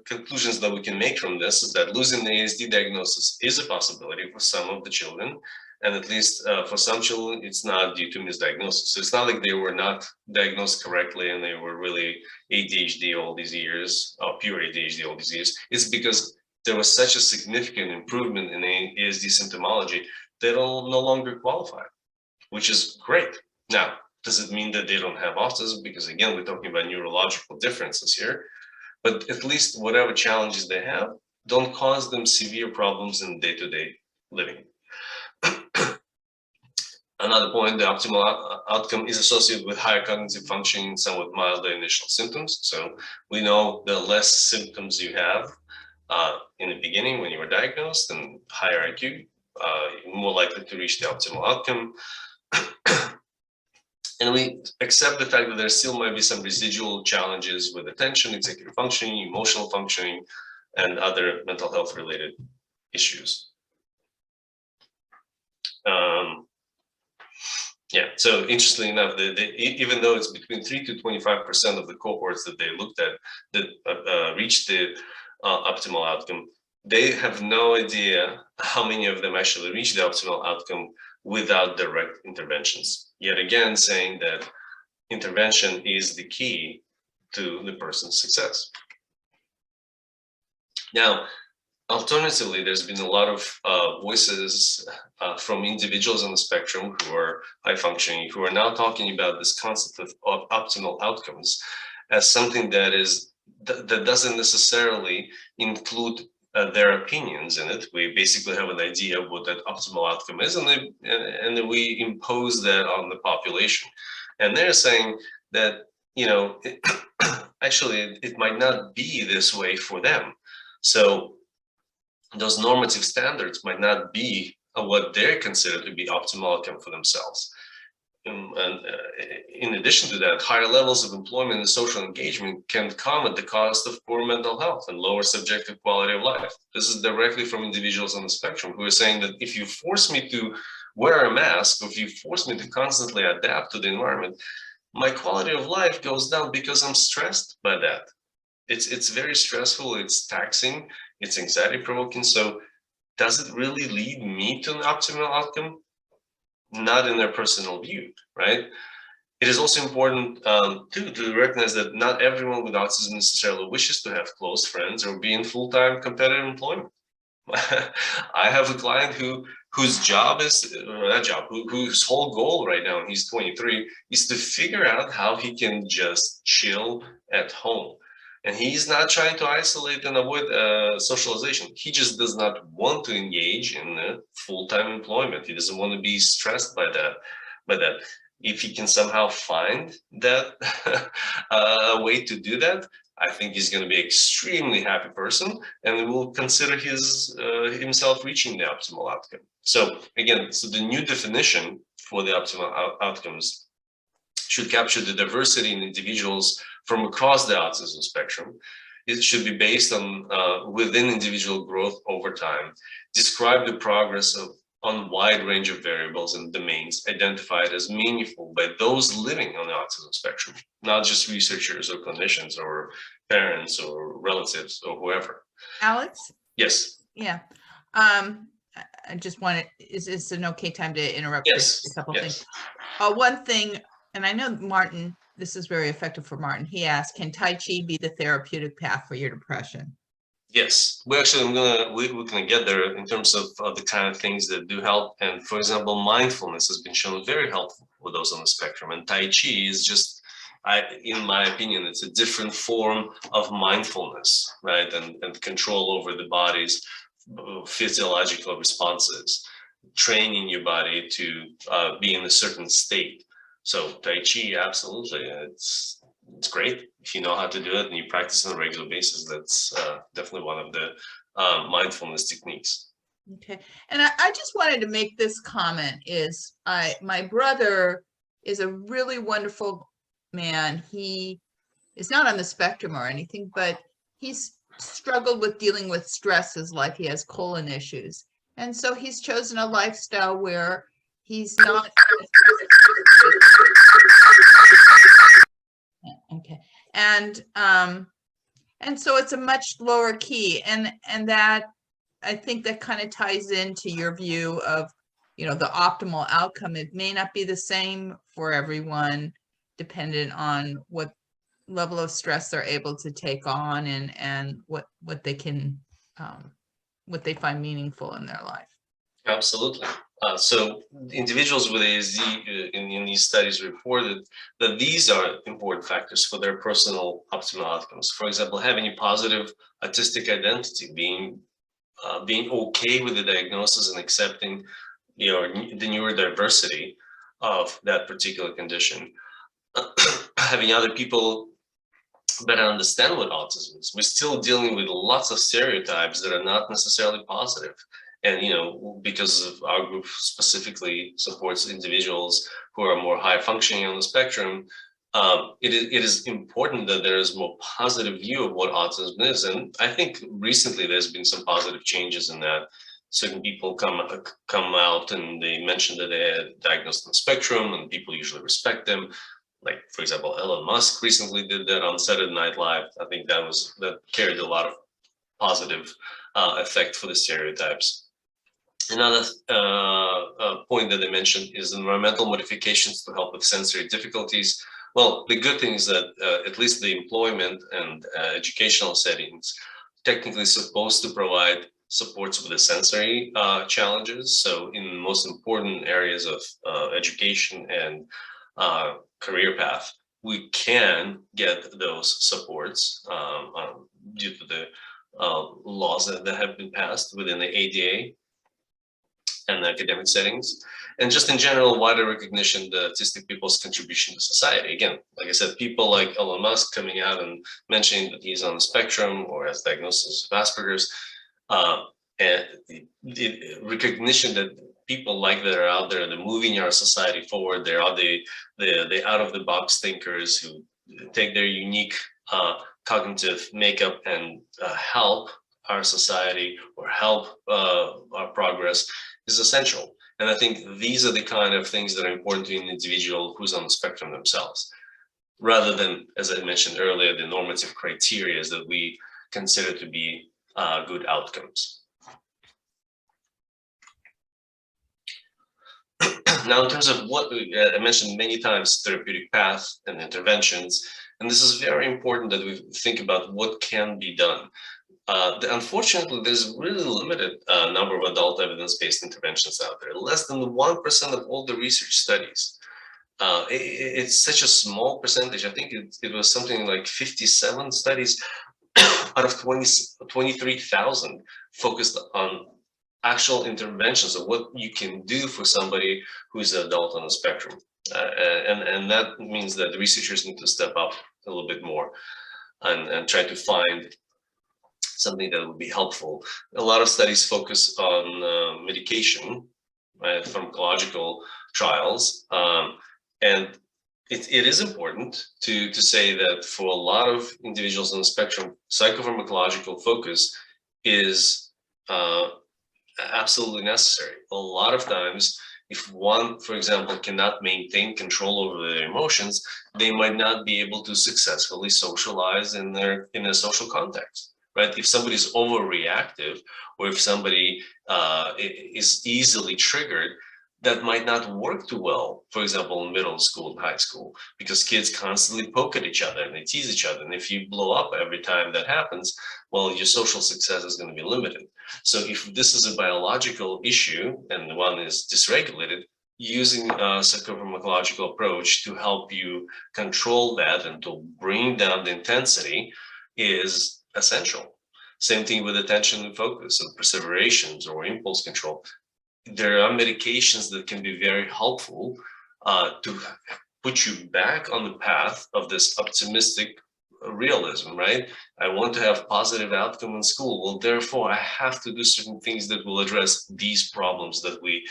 conclusions that we can make from this is that losing the ASD diagnosis is a possibility for some of the children. And at least for some children, it's not due to misdiagnosis. So it's not like they were not diagnosed correctly and they were really ADHD all these years, or pure ADHD all these years. It's because there was such a significant improvement in ASD symptomology, they don't no longer qualify, which is great. Now, does it mean that they don't have autism? Because again, we're talking about neurological differences here, but at least whatever challenges they have don't cause them severe problems in day-to-day living. Another point, the optimal outcome is associated with higher cognitive functioning, somewhat milder initial symptoms. So we know the less symptoms you have in the beginning when you were diagnosed, and higher IQ, you're more likely to reach the optimal outcome. And we accept the fact that there still might be some residual challenges with attention, executive functioning, emotional functioning, and other mental health related issues. Yeah, so interestingly enough, even though it's between 3 to 25% of the cohorts that they looked at that reached the optimal outcome, they have no idea how many of them actually reach the optimal outcome without direct interventions. Yet again, saying that intervention is the key to the person's success. Now, alternatively, there's been a lot of voices from individuals on the spectrum who are high functioning, who are now talking about this concept of optimal outcomes as something that doesn't necessarily include their opinions in it. We basically have an idea of what that optimal outcome is, and then we impose that on the population. And they're saying that, you know, actually, it might not be this way for them. So those normative standards might not be what they consider to be optimal outcome for themselves. And in addition to that, higher levels of employment and social engagement can come at the cost of poor mental health and lower subjective quality of life. This is directly from individuals on the spectrum who are saying that if you force me to wear a mask, or if you force me to constantly adapt to the environment, my quality of life goes down because I'm stressed by that. It's very stressful, it's taxing, it's anxiety provoking. So does it really lead me to an optimal outcome? Not in their personal view, right? It is also important to recognize that not everyone with autism necessarily wishes to have close friends or be in full-time competitive employment. I have a client whose job is, whose whole goal right now, and he's 23, is to figure out how he can just chill at home. And he's not trying to isolate and avoid socialization. He just does not want to engage in full-time employment. He doesn't want to be stressed by that. If he can somehow find that way to do that, I think he's going to be an extremely happy person, and will consider himself reaching the optimal outcome. So again, the new definition for the optimal outcomes should capture the diversity in individuals from across the autism spectrum. It should be based on within individual growth over time, describe the progress on wide range of variables and domains identified as meaningful by those living on the autism spectrum, not just researchers or clinicians or parents or relatives or whoever. Alex? Yes. Yeah. I just wanted, is this an okay time to interrupt? Yes. A couple yes. things. One thing, and I know Martin, this is very effective for Martin. He asked, can Tai Chi be the therapeutic path for your depression? Yes, we're gonna get there in terms of the kind of things that do help. And for example, mindfulness has been shown very helpful for those on the spectrum. And Tai Chi is just, in my opinion, it's a different form of mindfulness, right? And control over the body's physiological responses, training your body to be in a certain state. So Tai Chi, absolutely, it's great. If you know how to do it and you practice on a regular basis, that's definitely one of the mindfulness techniques. Okay, and I just wanted to make this comment is my brother is a really wonderful man. He is not on the spectrum or anything, but he's struggled with dealing with stress his life. He has colon issues. And so he's chosen a lifestyle where he's not. Okay. And so it's a much lower key. And that, I think that kind of ties into your view of, you know, the optimal outcome. It may not be the same for everyone, dependent on what level of stress they're able to take on and what they can, what they find meaningful in their life. Absolutely. So individuals with ASD in these studies reported that these are important factors for their personal optimal outcomes. For example, having a positive autistic identity, being okay with the diagnosis and accepting the neurodiversity of that particular condition. Having other people better understand what autism is. We're still dealing with lots of stereotypes that are not necessarily positive. And, you know, because of our group specifically supports individuals who are more high functioning on the spectrum, it is important that there is more positive view of what autism is. And I think recently there's been some positive changes in that. Certain people come out and they mention that they're diagnosed on the spectrum, and people usually respect them. Like, for example, Elon Musk recently did that on Saturday Night Live. I think that carried a lot of positive effect for the stereotypes. Another point that they mentioned is environmental modifications to help with sensory difficulties. Well, the good thing is that at least the employment and educational settings technically supposed to provide supports with the sensory challenges. So in most important areas of education and career path, we can get those supports due to the laws that have been passed within the ADA and the academic settings, and just in general, wider recognition the autistic people's contribution to society. Again, like I said, people like Elon Musk coming out and mentioning that he's on the spectrum or has diagnosis of Asperger's, and the recognition that people like that are out there, they're moving our society forward. They are the out of the box thinkers who take their unique cognitive makeup and help our society or help our progress is essential. And I think these are the kind of things that are important to an individual who's on the spectrum themselves, rather than, as I mentioned earlier, the normative criteria that we consider to be good outcomes. Now, in terms of what I mentioned many times, therapeutic path and interventions, and this is very important that we think about what can be done. Unfortunately, there's really limited number of adult evidence-based interventions out there. Less than 1% of all the research studies. It's such a small percentage. I think it was something like 57 studies out of 23,000 focused on actual interventions of what you can do for somebody who's an adult on the spectrum. And that means that the researchers need to step up a little bit more and try to find something that would be helpful. A lot of studies focus on medication, right, pharmacological trials. And it is important to say that for a lot of individuals on the spectrum, psychopharmacological focus is absolutely necessary. A lot of times, if one, for example, cannot maintain control over their emotions, they might not be able to successfully socialize in a social context. Right? If somebody's overreactive, or if somebody is easily triggered, that might not work too well, for example, in middle school and high school, because kids constantly poke at each other and they tease each other. And if you blow up every time that happens, well, your social success is going to be limited. So if this is a biological issue and one is dysregulated, using a psychopharmacological approach to help you control that and to bring down the intensity is essential. Same thing with attention and focus and perseverations or impulse control. There are medications that can be very helpful to put you back on the path of this optimistic realism, right? I want to have positive outcome in school. Well, therefore, I have to do certain things that will address these problems that we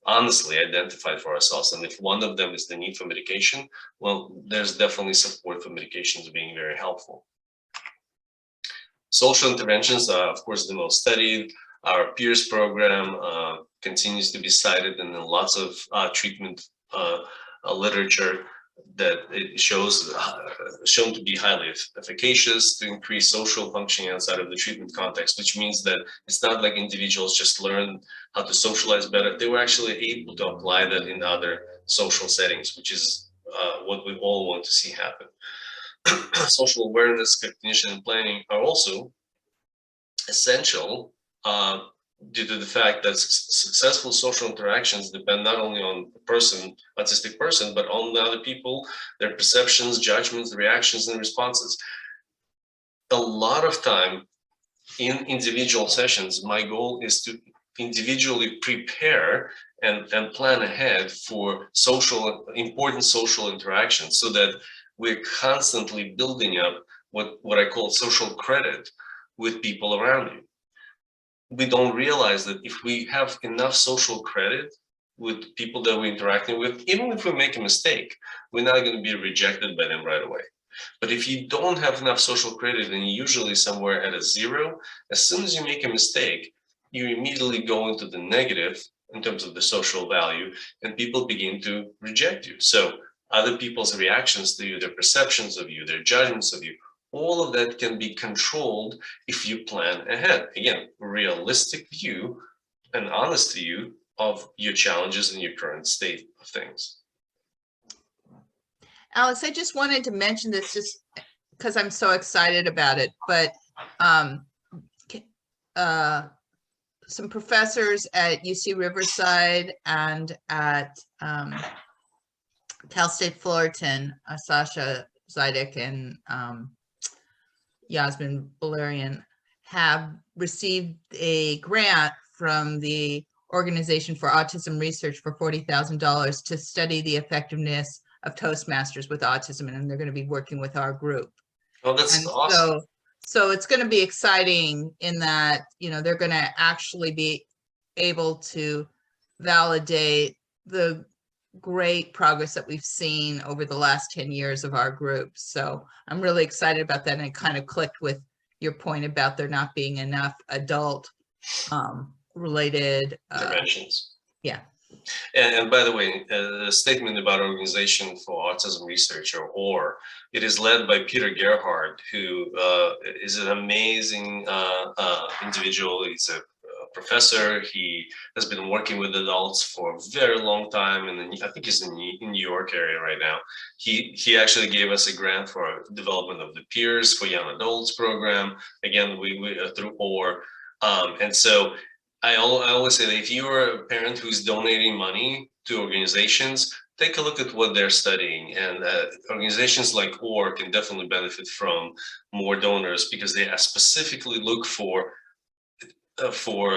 honestly identified for ourselves. And if one of them is the need for medication, well, there's definitely support for medications being very helpful. Social interventions are, of course, the most studied. Our peers program continues to be cited in lots of treatment literature that it shows shown to be highly efficacious to increase social functioning outside of the treatment context, which means that it's not like individuals just learn how to socialize better. They were actually able to apply that in other social settings, which is what we all want to see happen. Social awareness, cognition, and planning are also essential due to the fact that successful social interactions depend not only on the person, autistic person, but on the other people, their perceptions, judgments, reactions, and responses. A lot of time in individual sessions, my goal is to individually prepare and plan ahead for important social interactions so that we're constantly building up what I call social credit with people around you. We don't realize that if we have enough social credit with people that we're interacting with, even if we make a mistake, we're not going to be rejected by them right away. But if you don't have enough social credit and you're usually somewhere at a zero, as soon as you make a mistake, you immediately go into the negative in terms of the social value, and people begin to reject you. So other people's reactions to you, their perceptions of you, their judgments of you, all of that can be controlled if you plan ahead. Again, realistic view, an honest view of your challenges and your current state of things. Alex, I just wanted to mention this just because I'm so excited about it, but some professors at UC Riverside and at Cal State Fullerton, Sasha Zidek and Yasmin Balerian, have received a grant from the Organization for Autism Research for $40,000 to study the effectiveness of Toastmasters with autism, and they're going to be working with our group. Oh, that's awesome. So it's going to be exciting in that, they're going to actually be able to validate the great progress that we've seen over the last 10 years of our group. So I'm really excited about that. And it kind of clicked with your point about there not being enough adult related interventions. Yeah. And by the way, the statement about Organization for Autism Research, or OR, it is led by Peter Gerhardt, who is an amazing individual. He's a professor. He has been working with adults for a very long time, and I think he's in New York area right now. He actually gave us a grant for development of the Peers for Young Adults program. Again, we through OR, and so I always say that if you are a parent who's donating money to organizations, take a look at what they're studying. And organizations like OR can definitely benefit from more donors because they specifically look for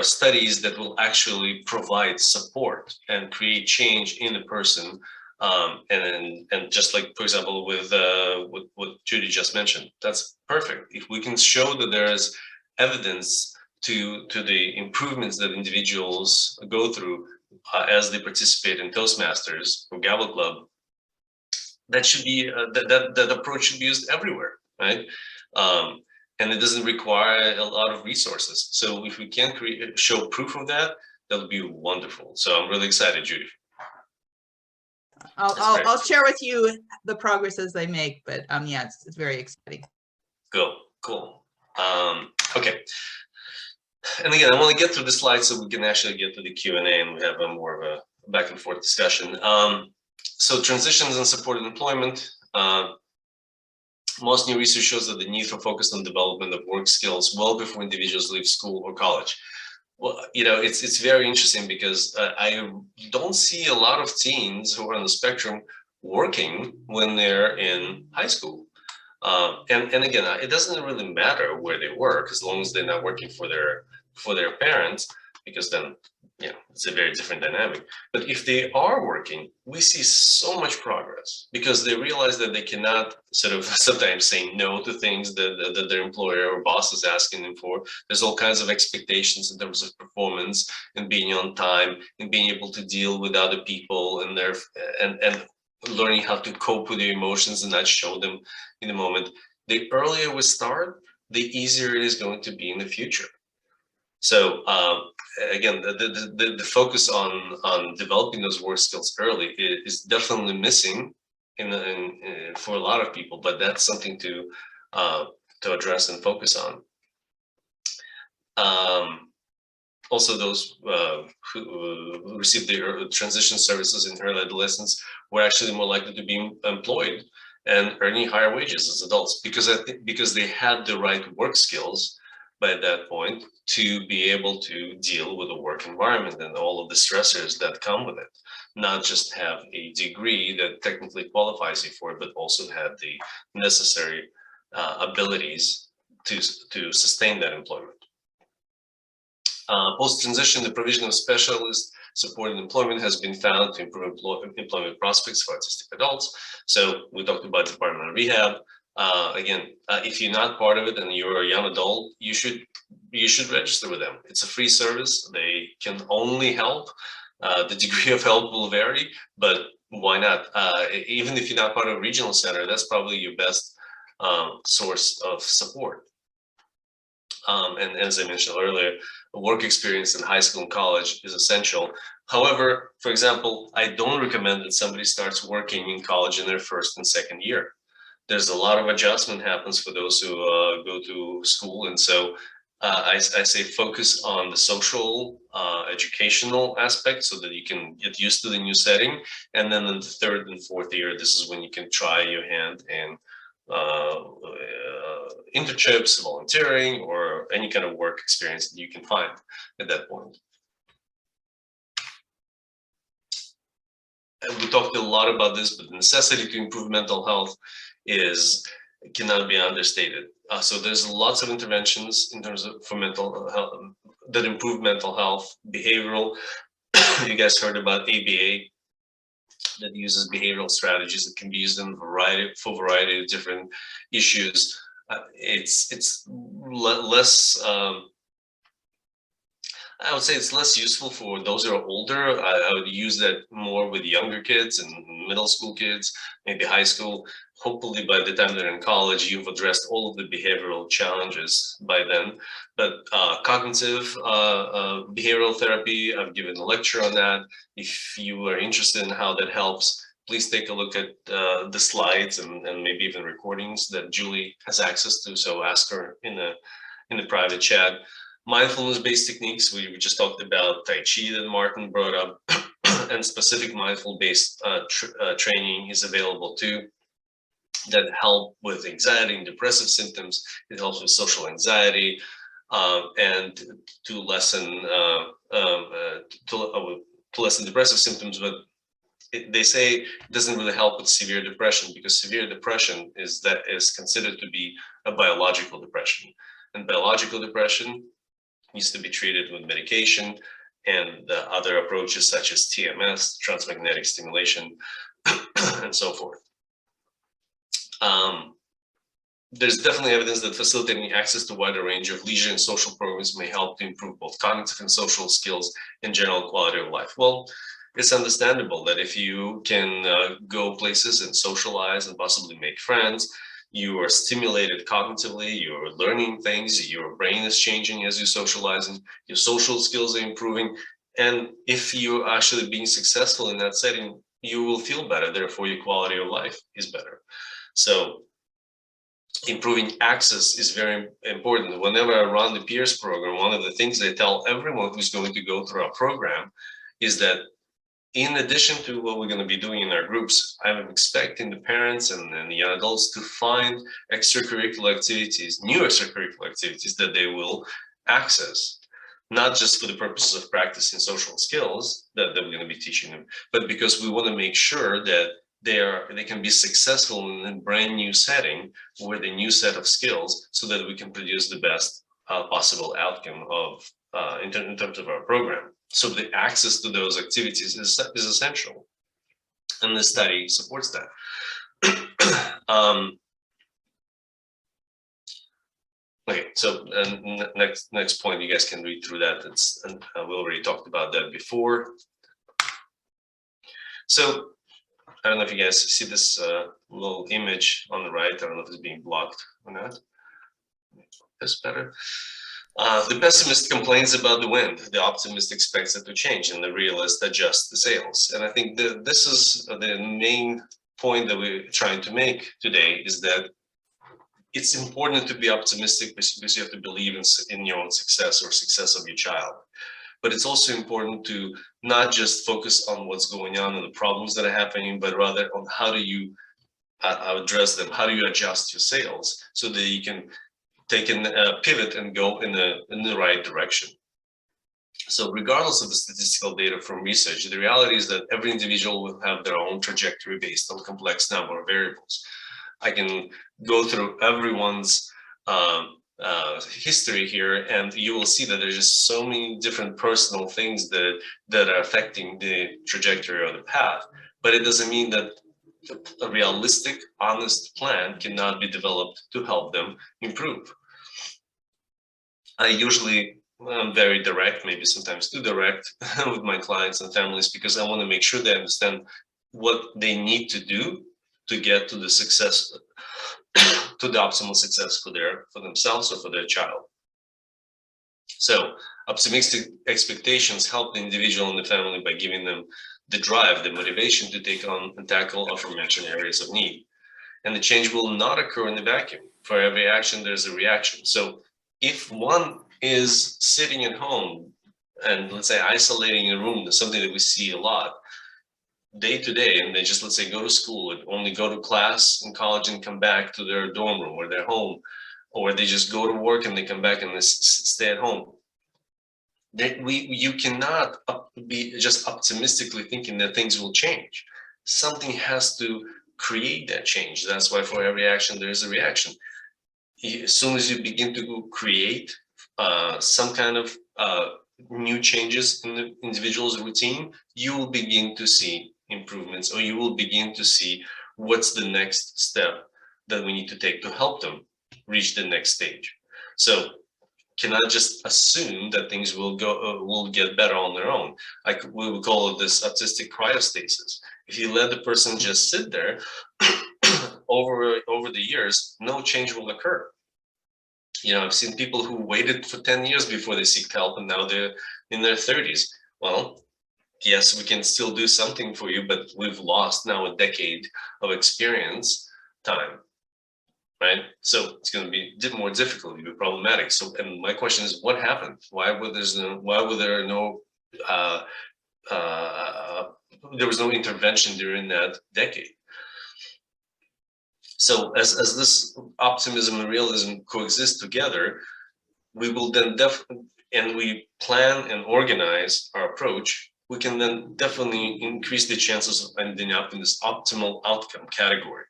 studies that will actually provide support and create change in the person. And just like, for example, with what Judy just mentioned, that's perfect. If we can show that there is evidence to the improvements that individuals go through as they participate in Toastmasters or Gavel Club, that should be that approach should be used everywhere, right? And it doesn't require a lot of resources. So if we can show proof of that, that'll be wonderful. So I'm really excited, Judy. I'll share with you the progress as they make, but yeah, it's very exciting. Cool. Okay. And again, I want to get through the slides so we can actually get to the Q&A and we have a more of a back and forth discussion. So transitions and supported employment. Most new research shows that the need for focus on development of work skills well before individuals leave school or college. Well, it's very interesting because I don't see a lot of teens who are on the spectrum working when they're in high school. And again, it doesn't really matter where they work as long as they're not working for their parents. because then, yeah, it's a very different dynamic. But if they are working, we see so much progress because they realize that they cannot sort of sometimes say no to things that their employer or boss is asking them for. There's all kinds of expectations in terms of performance and being on time and being able to deal with other people and and learning how to cope with their emotions and not show them in the moment. The earlier we start, the easier it is going to be in the future. So again, the focus on developing those work skills early is definitely missing for a lot of people, but that's something to address and focus on. Also, those who received the transition services in early adolescence were actually more likely to be employed and earning higher wages as adults because they had the right work skills by that point to be able to deal with the work environment and all of the stressors that come with it. Not just have a degree that technically qualifies you for it, but also have the necessary abilities to sustain that employment. Post-transition, the provision of specialist supported employment has been found to improve employment prospects for autistic adults. So we talked about departmental rehab. Again, if you're not part of it and you're a young adult, you should register with them. It's a free service. They can only help. The degree of help will vary, but why not? Even if you're not part of a regional center, that's probably your best source of support. And as I mentioned earlier, work experience in high school and college is essential. However, for example, I don't recommend that somebody starts working in college in their first and second year. There's a lot of adjustment happens for those who go to school. And so I say focus on the social, educational aspect so that you can get used to the new setting. And then in the third and fourth year, this is when you can try your hand in internships, volunteering, or any kind of work experience that you can find at that point. And we talked a lot about this, but the necessity to improve mental health cannot be understated. So there's lots of interventions in terms of for mental health that improve mental health, behavioral. You guys heard about ABA that uses behavioral strategies that can be used in for a variety of different issues. It's less. I would say it's less useful for those who are older. I would use that more with younger kids and middle school kids, maybe high school. Hopefully by the time they're in college, you've addressed all of the behavioral challenges by then. But cognitive behavioral therapy, I've given a lecture on that. If you are interested in how that helps, please take a look at the slides and maybe even recordings that Julie has access to. So ask her in the private chat. Mindfulness-based techniques, we just talked about Tai Chi that Martin brought up, and specific mindful-based training is available too, that help with anxiety and depressive symptoms. It helps with social anxiety and to lessen depressive symptoms, but they say it doesn't really help with severe depression because severe depression is considered to be a biological depression, and biological depression needs to be treated with medication and other approaches such as TMS, transmagnetic stimulation, and so forth. There's definitely evidence that facilitating access to a wider range of leisure and social programs may help to improve both cognitive and social skills and general quality of life. Well, it's understandable that if you can go places and socialize and possibly make friends, you are stimulated cognitively, you're learning things, your brain is changing as you're socializing, your social skills are improving. And if you're actually being successful in that setting, you will feel better, therefore your quality of life is better. So improving access is very important. Whenever I run the peers program, one of the things I tell everyone who's going to go through our program is that in addition to what we're going to be doing in our groups, I'm expecting the parents and the young adults to find extracurricular activities, new extracurricular activities that they will access, not just for the purposes of practicing social skills that we're going to be teaching them, but because we want to make sure that they can be successful in a brand new setting with a new set of skills so that we can produce the best possible outcome of in terms of our program. So the access to those activities is essential, and the study supports that. Okay, so next point, you guys can read through that. We already talked about that before. So I don't know if you guys see this little image on the right. I don't know if it's being blocked or not. That's better. The pessimist complains about the wind. The optimist expects it to change, and the realist adjusts the sails. And I think this is the main point that we're trying to make today, is that it's important to be optimistic because you have to believe in your own success or success of your child. But it's also important to not just focus on what's going on and the problems that are happening, but rather on how do you address them, how do you adjust your sails so that you can take a pivot and go in the right direction. So regardless of the statistical data from research, the reality is that every individual will have their own trajectory based on a complex number of variables. I can go through everyone's history here, and you will see that there's just so many different personal things that are affecting the trajectory of the path. But it doesn't mean that a realistic, honest plan cannot be developed to help them improve. I usually am very direct, maybe sometimes too direct with my clients and families, because I want to make sure they understand what they need to do to get to the success, to the optimal success for themselves or for their child. So optimistic expectations help the individual and the family by giving them the drive, the motivation to take on and tackle aforementioned areas of need. And the change will not occur in the vacuum. For every action, there's a reaction. So if one is sitting at home and, let's say, isolating in a room, that's something that we see a lot, day to day, and they just, let's say, go to school and only go to class in college and come back to their dorm room or their home, or they just go to work and they come back and they stay at home. You cannot be just optimistically thinking that things will change. Something has to create that change. That's why for every action, there is a reaction. As soon as you begin to create some kind of new changes in the individual's routine, you will begin to see improvements, or you will begin to see what's the next step that we need to take to help them reach the next stage. So cannot just assume that things will get better on their own. We would call it this autistic cryostasis. If you let the person just sit there over the years, no change will occur. You know, I've seen people who waited for 10 years before they seek help, and now they're in their 30s. Well, yes, we can still do something for you, but we've lost now a decade of experience time, right? So it's going to be more difficult, be problematic. So, and my question is, what happened? There was no intervention during that decade? So as this optimism and realism coexist together, we will then and we plan and organize our approach, we can then definitely increase the chances of ending up in this optimal outcome category.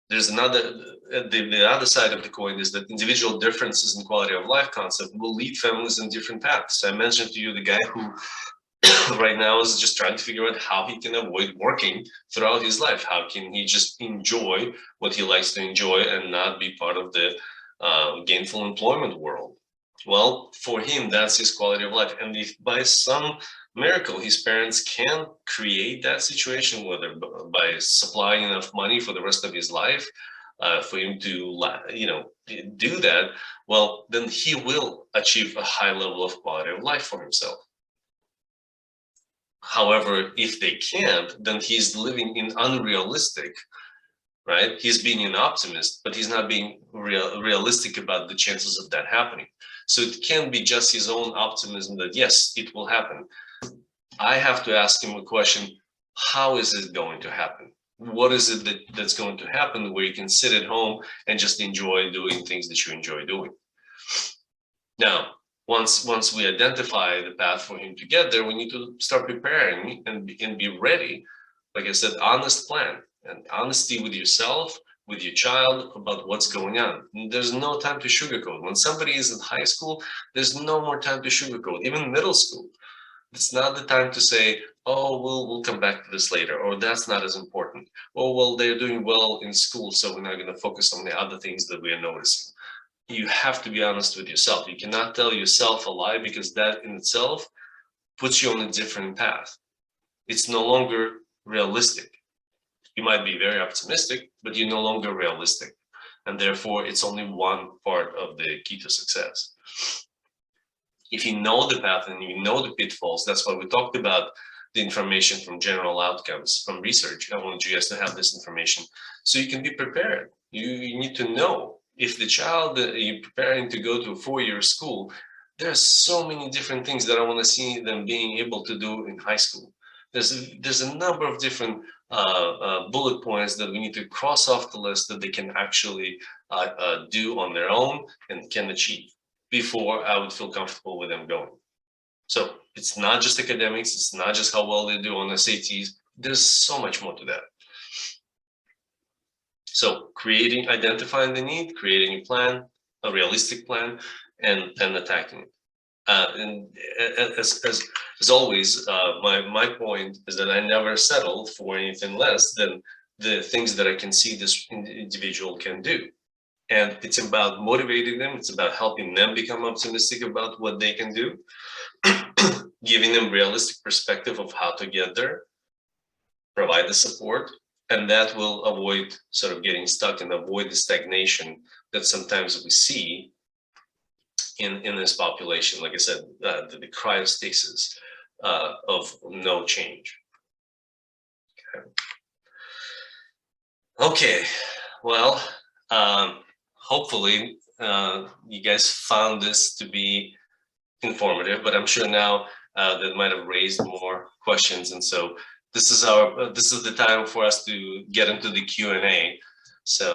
There's the other side of the coin is that individual differences in quality of life concept will lead families in different paths. I mentioned to you the guy who right now is just trying to figure out how he can avoid working throughout his life. How can he just enjoy what he likes to enjoy and not be part of the gainful employment world? Well, for him, that's his quality of life. And if by some miracle his parents can create that situation, whether by supplying enough money for the rest of his life for him to, do that, well, then he will achieve a high level of quality of life for himself. However, if they can't, then he's living in unrealistic, right? He's being an optimist, but he's not being realistic about the chances of that happening. So it can't be just his own optimism that, yes, it will happen. I have to ask him a question, how is it going to happen? What is it that's going to happen where you can sit at home and just enjoy doing things that you enjoy doing? Now, once we identify the path for him to get there, we need to start preparing and be ready. Like I said, honest plan and honesty with yourself, with your child about what's going on. There's no time to sugarcoat. When somebody is in high school, there's no more time to sugarcoat. Even middle school, it's not the time to say, oh, we'll come back to this later, or that's not as important. Oh, well, they're doing well in school, so we're not going to focus on the other things that we are noticing. You have to be honest with yourself. You cannot tell yourself a lie, because that in itself puts you on a different path. It's no longer realistic. You might be very optimistic, but you're no longer realistic. And therefore, it's only one part of the key to success. If you know the path and you know the pitfalls, that's why we talked about the information from general outcomes from research. I want you guys to have this information so you can be prepared. You need to know if the child that you're preparing to go to a 4-year school, there's so many different things that I want to see them being able to do in high school. There's a number of different bullet points that we need to cross off the list that they can actually do on their own and can achieve before I would feel comfortable with them going. So it's not just academics, it's not just how well they do on SATs, there's so much more to that. So identifying the need, creating a plan, a realistic plan, and attacking it. And as always, my point is that I never settle for anything less than the things that I can see this individual can do. And it's about motivating them. It's about helping them become optimistic about what they can do, giving them realistic perspective of how to get there, provide the support, and that will avoid sort of getting stuck and avoid the stagnation that sometimes we see in this population. Like I said, the cryostasis of no change. Okay, well, hopefully you guys found this to be informative, but I'm sure now that might have raised more questions, and so this is the time for us to get into the Q&A. So